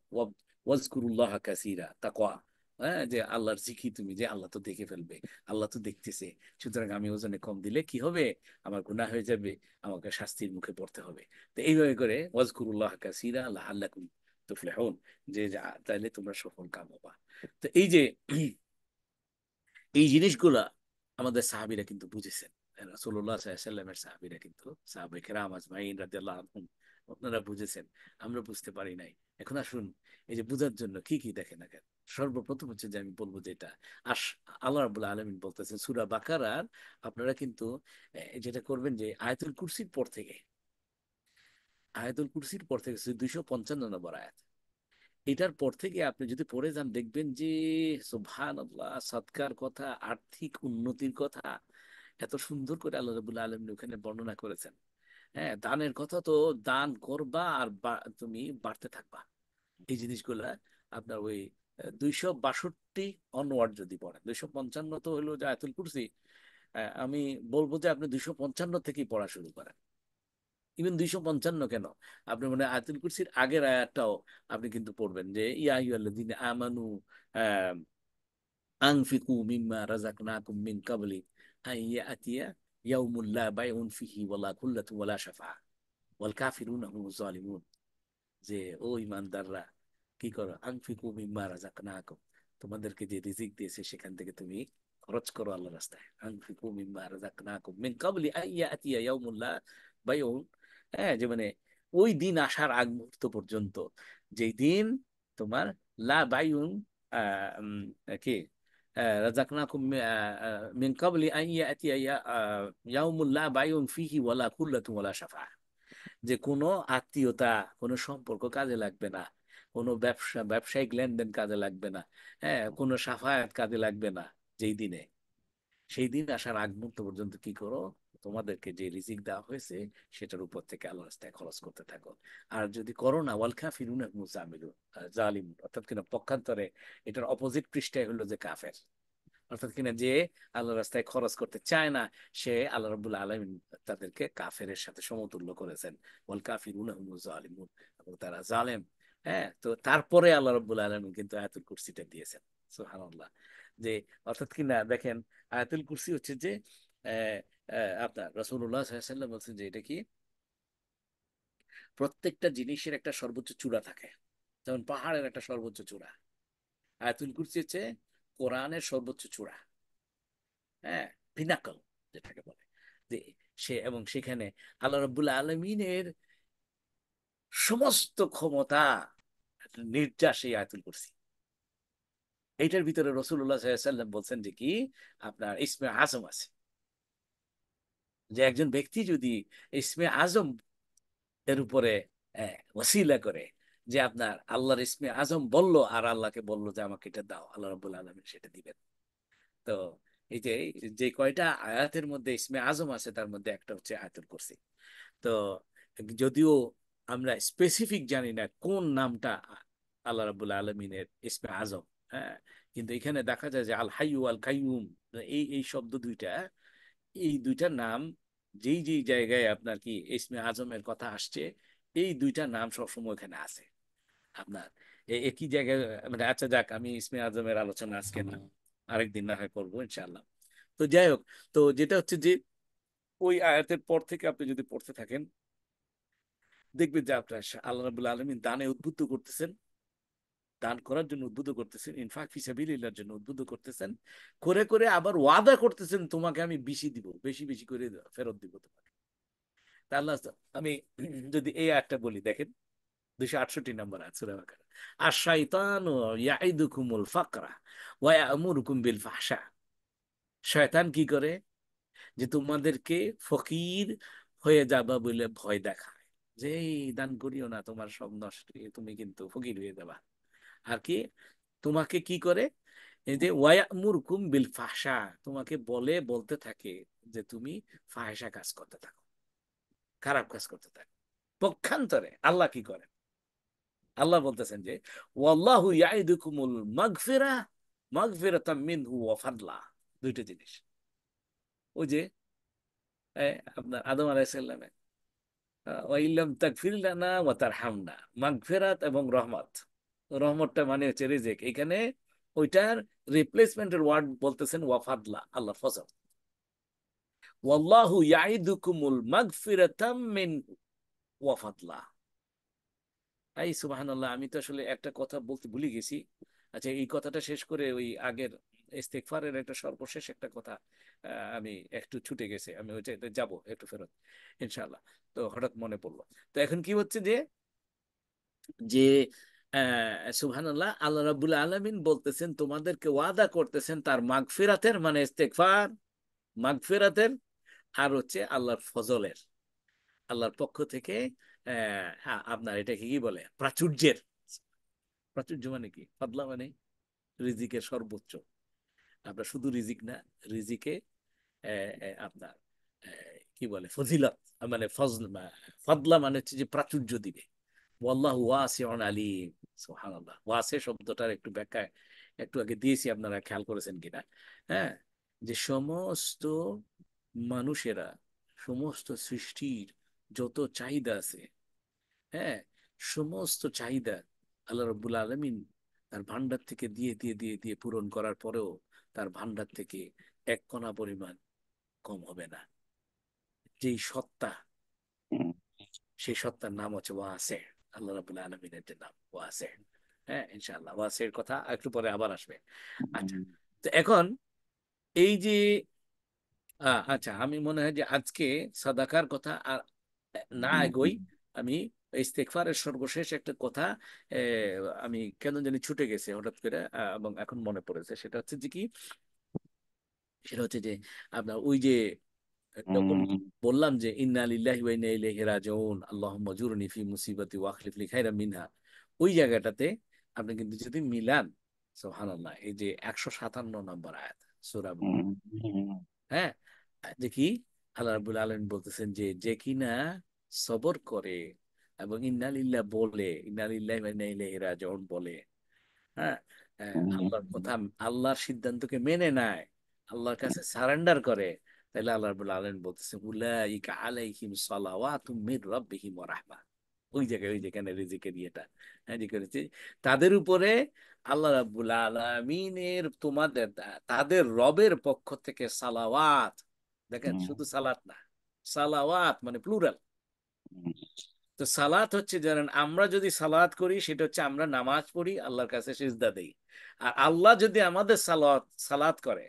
[SPEAKER 1] ওয়াজকুরুল্লাহ কাসীরা, তাকওয়া, যে আল্লাহর জিকির, তুমি যে আল্লাহ তো দেখে ফেলবে, আল্লাহ তো দেখতেছে, সুতরাং আমি ওজনে কম দিলে কি হবে, আমার গুনাহ হয়ে যাবে, আমাকে শাস্তির মুখে পড়তে হবে। তো এইভাবে করে ওয়াজকুরুল্লাহ কাসীরা লাআল্লাকুম তুফলিহুন, যে তাইলে তোমরা সফল কাম হবা। তো এই যে এই জিনিসগুলা আমাদের সাহাবীরা কিন্তু বুঝেছেন। রাসূলুল্লাহ সাল্লাল্লাহু আলাইহি ওয়াসাল্লামের সাহাবীরা কিন্তু, সাহাবায়ে কেরাম আজমাইন রাদিয়াল্লাহু আনহুম, আপনারা বুঝেছেন, আমরা বুঝতে পারি নাই। এখন আসুন, এই যে বুঝার জন্য কি কি দেখেন না কেন। সর্বপ্রথম হচ্ছে যে আমি বলবো যে এটা আস আল্লাহ রাব্বুল আলামিন বলতেছেন সূরা বাকারার, আপনারা কিন্তু যেটা করবেন যে আয়াতুল কুরসির পর থেকে 255 নম্বর আয়াত, এটার পর থেকে আপনি যদি পড়ে যান, দেখবেন যে সুবহানাল্লাহ, সদকার কথা, আর্থিক উন্নতির কথা এত সুন্দর করে আল্লাহ রাব্বুল আলামিন ওখানে বর্ণনা করেছেন। হ্যাঁ, দানের কথা তো, দান করবা আর তুমি বাড়তে থাকবা। এই জিনিসগুলা আপনার ওই 262 অনওয়ার্ড যদি পড়েন, 255 তো হলো যে আয়াতুল কুরসি, আমি বলবো যে আপনি 255 থেকেই পড়া শুরু করেন। ইভেন 255 কেন, আপনি মানে আয়াতুল কুরসির আগের আয়াতটাও আপনি কিন্তু পড়বেন, যে ইয়া আইয়ুহাল্লাযীনা আমানু আনফিকু মিম্মা রাযাকনাকুম মিন ক্বাবলি আন ইয়াতিয়া ইয়াউমুল লা বাইউন ফিহি ওয়ালা কুল্লাতু ওয়ালা শাফাআ ওয়াল কাফিরুনা হুমুজ জালিমুন। যে ও ইমানদাররা, কি করো, আনফিকু মিম্মা রাযাকনাকুম, তোমাদেরকে যে রিজিক দিয়েছে সেখান থেকে তুমি খরচ করো আল্লাহর রাস্তায়। আনফিকু মিম্মা রাযাকনাকুম মিন ক্বাবলি আন ইয়াতিয়া ইয়াউমুল লা বাইউন, যে মানে ওই দিন আসার আগ মুহূর্ত পর্যন্ত, যেই দিন তোমার লা বাইউন, কি, রাযাকনাকুম মিন ক্বাবলি আন ইয়াতিয়া ইয়াউমুল লা বাইউন ফিহি ওয়ালা কুল্লাতুন ওয়ালা শাফাআ, যে কোনো আত্মীয়তা, কোনো সম্পর্ক কাজে লাগবে না, কোনো ব্যবসায়িক লেনদেন কাজে লাগবে না, কোনো সাফায়াত কাজে লাগবে না। যেই দিনে, সেই দিন আসার আগ মুহূর্ত পর্যন্ত কি করো, তোমাদেরকে যে রিজিক দেওয়া হয়েছে সেটার উপর থেকে আল্লাহ রাস্তায় খরচ করতে থাকো। আর যদি করো না, ওয়াল কাফিরুনা হুমুজ জালিমুন, অর্থাৎ কিনা পক্ষান্তরে এটার অপোজিট পৃষ্ঠায় হলো যে কাফের, অর্থাৎ কিনা যে আল্লাহ রাস্তায় খরচ করতে চায় না, সে আল্লাহ রাব্বুল আলামিন তাদেরকে কাফেরের সাথে সমতুল্য করেছেন। ওয়াল কাফিরুনা হুমুজ জালিমুন, এবং তারা জালেম। তো তারপরে আল্লাহ রাব্বুল আলামিন কিন্তু আয়াতুল কুরসিটা দিয়েছেন। সুবহানাল্লাহ। যে অর্থাৎ কিনা দেখেন, আয়াতুল কুরসি হচ্ছে যে আহ, আপনার রাসূলুল্লাহ সাল্লাল্লাহু আলাইহি ওয়াসাল্লাম বলছেন যে এটা কি, প্রত্যেকটা জিনিসের একটা সর্বোচ্চ চূড়া থাকে, যেমন পাহাড়ের একটা সর্বোচ্চ চূড়া, আয়াতুল কুরসি হচ্ছে কোরআনের সর্বোচ্চ চূড়া। হ্যাঁ, পিনাকল যেটাকে বলে, যে সে, এবং সেখানে আল্লাহ রাব্বুল আলামিনের সমস্ত ক্ষমতা নির্যাস এই আয়াতুল কুরসি। এইটার ভিতরে রাসূলুল্লাহ সাল্লাল্লাহু আলাইহি ওয়াসাল্লাম বলছেন যে কি, আপনার ইসমে আজম আছে, যে একজন ব্যক্তি যদি ইসমে আজম এর উপরে ওসিলা করে, যে আপনার আল্লাহর ইসমে আজম বলল আর আল্লাহকে বলল যে আমাকে এটা দাও, আল্লাহ রাব্বুল আলামিন সেটা দিবেন। তো এই যে যে কয়টা আয়াতের মধ্যে ইসমে আজম আছে তার মধ্যে একটা হচ্ছে আয়াতুল কুরসি। তো যদিও আমরা স্পেসিফিক জানি না কোন নামটা আল্লাহ রাব্বুল আলমিনের ইসমে আজম, হ্যাঁ, কিন্তু এখানে দেখা যায় যে আল হাইয়ু আল কাইয়ুম, এই এই শব্দ দুইটা, এই দুইটা নাম যেই যেই জায়গায় আপনার কি ইসমে আজমের কথা আসছে, এই দুইটা নাম সবসময় এখানে আছে আপনার একই জায়গায়। মানে আচ্ছা যাক, আমি ইসমে আজমের আলোচনা আজকে না, আরেকদিন না হয় করবো ইনশাআল্লাহ। তো যাই হোক, তো যেটা হচ্ছে যে ওই আয়াতের পর থেকে আপনি যদি পড়তে থাকেন, দেখবেন যে আপনার আল্লাহ রাব্বুল আলামিন দানে উদ্বুদ্ধ করতেছেন, দান করার জন্য উদ্বুদ্ধ করতেছেন, ইনফাক ফি সাবিলিল্লাহর জন্য উদ্বুদ্ধ করতেছেন, করে করে আবার ওয়াদা করতেছেন তোমাকে আমি বেশি দিব, বেশি বেশি করে ফেরত দিব তোমাকে। তা আল্লাহ, আমি যদি এই আয়াতটা বলি, দেখেন 268 নম্বর আয়াত সূরা বাকারা, আশ-শাইতানু ইয়াইদুকুমুল ফাকরা ওয়া ইয়া'মুরুকুম বিল ফাহশা। শয়তান কি করে? যে তোমাদেরকে ফকির হয়ে যাবা বলে ভয় দেখায়, যে এই দান করিও না, তোমার সব নষ্ট, তুমি কিন্তু ফকির হয়ে যাবা। আর কি তোমাকে কি করে? এই যে ওয়ায়ামুরকুম বিল ফাহশা, তোমাকে বলতে থাকে যে তুমি ফাহেসা কাজ করতে থাকো, খারাপ কাজ করতে থাকো। পক্ষান্তরে আল্লাহ কি করেন? আল্লাহ বলতেছেন যে ওয়াল্লাহু ইয়াইদুকুমুল মাগফিরা, মাগফিরাতাম মিনহু ওয়া ফাদলা। দুইটা জিনিস, ওই যে আপনার আদম আলাইহিস সালামের ওয়াইল্লাম তাগফির লানা ওয়া তারহামনা, মাগফিরাত এবং রহমত। রহমতটা মানে হচ্ছে রিজিক, এখানে ওইটার রিপ্লেসমেন্টের ওয়ার্ড বলতেছেন ওয়াফাদলা, আল্লাহর ফজল। ওয়াল্লাহু ইয়াইদুকুমুল মাগফিরাতাম মিন ওয়াফাদলা। এই সুবহানাল্লাহ, আমি তো আসলে একটা কথা বলতে ভুলে গেছি। আচ্ছা, এই কথাটা শেষ করে ওই আগের ইস্তেগফারের একটা সর্বশেষ একটা কথা আমি একটু ছুটে গেছে, আমি ওইটাতে যাব একটু ফেরত ইনশাআল্লাহ। তো হঠাৎ মনে পড়লো। তো এখন কি হচ্ছে যে যে সুবহানাল্লাহ, আল্লাহ রাব্বুল আলামিন বলতেছেন তোমাদেরকে ওয়াদা করতেছেন তার মাগফিরাতের, মানে ইস্তেগফার, মাগফিরাতের, আর হচ্ছে আল্লাহর ফজলের, আল্লাহর পক্ষ থেকে আপনার এটাকে কি বলে, প্রাচুর্যের। প্রাচুর্য মানে কি? ফাদলা মানে রিজিকের সর্বোচ্চ। আপনার শুধু রিজিক না, রিজিকে আপনার কি বলে ফজিলত, মানে ফজলা মানে হচ্ছে যে প্রাচুর্য দিবে। ওয়াল্লাহু ওয়াসিউন আলিম। সুবহানাল্লাহ, ওয়াসি শব্দটার একটু ব্যাখ্যা একটু আগে দিয়েছি, আপনারা খেয়াল করেছেন কিনা? হ্যাঁ, যে সমস্ত মানুষেরা, সমস্ত সৃষ্টির যত চাহিদা আছে, হ্যাঁ, সমস্ত চাহিদা আল্লাহ রাব্বুল আলামিন তার ভান্ডার থেকে দিয়ে দিয়ে দিয়ে দিয়ে পূরণ করার পরেও তার ভান্ডার থেকে এক কণা পরিমাণ কম হবে না। যেই সত্তা, সেই সত্তার নাম হচ্ছে ওয়াসে। আল্লাহ রাব্বুল আলামিনের যে নাম ওয়াসে। হ্যাঁ, ইনশাআল্লাহ ওয়াসের কথা একটু পরে আবার আসবে। আচ্ছা, তো এখন এই যে আচ্ছা, আমি মনে হয় যে আজকে সাদাকার কথা আর না এগোই, আমি ইস্তেগফারের সর্বশেষ একটা কথা আমি কেন জানি ছুটে গেছে হঠাৎ করে, এবং এখন মনে পড়েছে। সেটা হচ্ছে যে কি, সেটা হচ্ছে যে আপনার ওই যে যখন বললাম যে ইন্না লিল্লাহি ওয়া ইন্না ইলাইহি রাজিউন আল্লাহুম্মা জুরনি ফি মুসিবাতি ওয়া আখলিফ লি খাইরাম মিনহা, ওই জায়গাটাতে আপনি কিন্তু যদি মিলান, সুবহানাল্লাহ, এই যে 157 নম্বর আয়াত সূরা, হ্যাঁ, যে কি আল্লাহ রাব্বুল আলামিন বলতেছেন যে যে কিনা সবর করে এবং ইন্না লিল্লাহ বলে, ইন্না লিল্লাহি ওয়া ইন্না ইলাইহি রাজিউন বলে, হ্যাঁ, আল্লাহর কথা, আল্লাহর সিদ্ধান্তকে মেনে নেয়, আল্লাহর কাছে সারেন্ডার করে, তাহলে আল্লাহ রাব্বুল আলামিন বলতেছে উলাইকা আলাইহিম সালাওয়াতুম মির রাব্বিহিম ওয়া রাহমা। ওই জায়গায়, ওই যেখানে রিজিকের ইয়েটা, হ্যাঁ, জি করেছি, তাদের উপরে আল্লাহ রাব্বুল আলামিনের, তোমাদের, তাদের রবের পক্ষ থেকে সালাওয়াত। দেখেন, শুধু সালাত না, সালাওয়াত মানে প্লুরাল। তো সালাত হচ্ছে, জানেন, আমরা যদি সালাত করি সেটা হচ্ছে আমরা নামাজ পড়ি, আল্লাহর কাছে সিজদা দেই। আর আল্লাহ যদি আমাদের সালাত সালাত করে,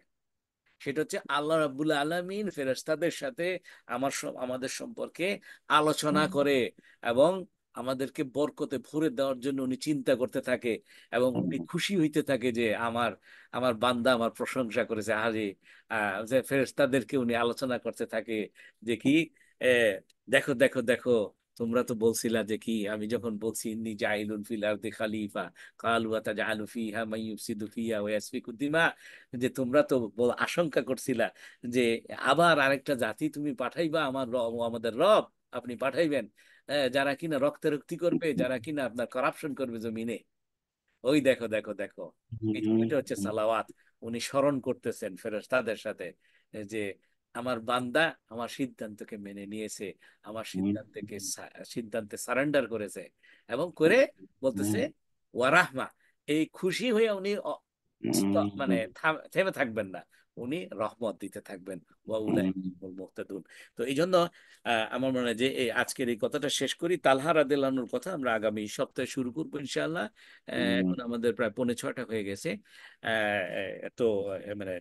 [SPEAKER 1] সেটা হচ্ছে আল্লাহ রাব্বুল আলামিন ফেরেশতাদের সাথে আমাদের সম্পর্কে আলোচনা করে, এবং আমাদেরকে বরকতে ভরে দেওয়ার জন্য উনি চিন্তা করতে থাকে, এবং উনি খুশি হইতে থাকে যে আমার আমার বান্দা আমার প্রশংসা করেছে। আরে যে ফেরেশতাদেরকে উনি আলোচনা করতে থাকে যে কি, দেখো দেখো দেখো, তোমরা তো বলছিলা যে কি, আমি যখন বলছি ইন্নী জাইলুন ফিল আরদি খালিফা কালু আতাজআলু ফিহা মান ইউফসিদু ফিহা ওয়া ইয়াসফিকু দিমা, যে তোমরা তো আশঙ্কা করছিলা যে আবার আরেকটা জাতি তুমি পাঠাইবা, আমার রব, আমাদের রব আপনি পাঠাইবেন, যারা কিনা রক্তারক্তি করবে, যারা কিনা আপনার করাপশন করবে জমিনে। ওই দেখো দেখো দেখো, ওইটা হচ্ছে সালাওয়াত। উনি স্মরণ করতেছেন ফেরেশতাদের সাথে যে আমার বান্দা আমার সিদ্ধান্তকে মেনে নিয়েছে, আমার সিদ্ধান্তে সারেন্ডার করেছে, এবং করে বলতেছে ওয়ারাহমা, এই খুশি হয়ে উনি মানে থেমে থাকবেন না, উনি রহমত দিতে থাকবেন। ওয়া উলাইকা হুমুল মুহতাদুন। তো এই জন্য আমার মনে হয় যে এই আজকের এই কথাটা শেষ করি, তালহা রাদিয়াল্লাহু আনহুর কথা আমরা আগামী সপ্তাহে শুরু করবো ইনশাআল্লাহ। এখন আমাদের প্রায় 5:45 হয়ে গেছে। তো মানে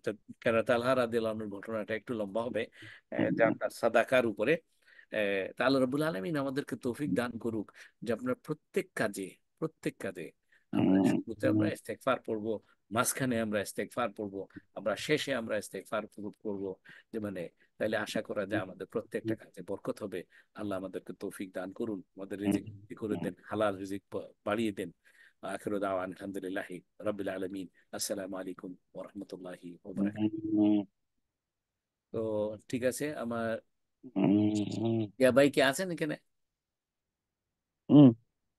[SPEAKER 1] তো কেন তালহা রাদিয়াল্লাহু আনহুর ঘটনাটা একটু লম্বা হবে, যে আপনার সাদাকার উপরে। তা আল্লাহ রাব্বুল আলামিন আমাদেরকে তৌফিক দান করুক যে আপনার প্রত্যেক কাজে আমরা শুরুতে আমরা ইস্তেগফার পড়বো, মাঝখানে আমরা ইস্তেগফার পড়বো, আমরা শেষে আমরা ইস্তেগফার করবো, যে মানে তাইলে আশা করা যায় আমাদের প্রত্যেকটা কাজে বরকত হবে। আল্লাহ আমাদেরকে তৌফিক দান করুন, আমাদের রিজিক বৃদ্ধি করে দেন, হালাল রিজিক বাড়িয়ে দেন। আখিরু দাওয়ানা আলহামদুলিল্লাহি রাব্বিল আলামিন। আসসালামু আলাইকুম ওয়া রাহমাতুল্লাহি ওয়া বারাকাতুহু। তো ঠিক আছে, আমার ইয়া ভাই কি আছেন এখানে?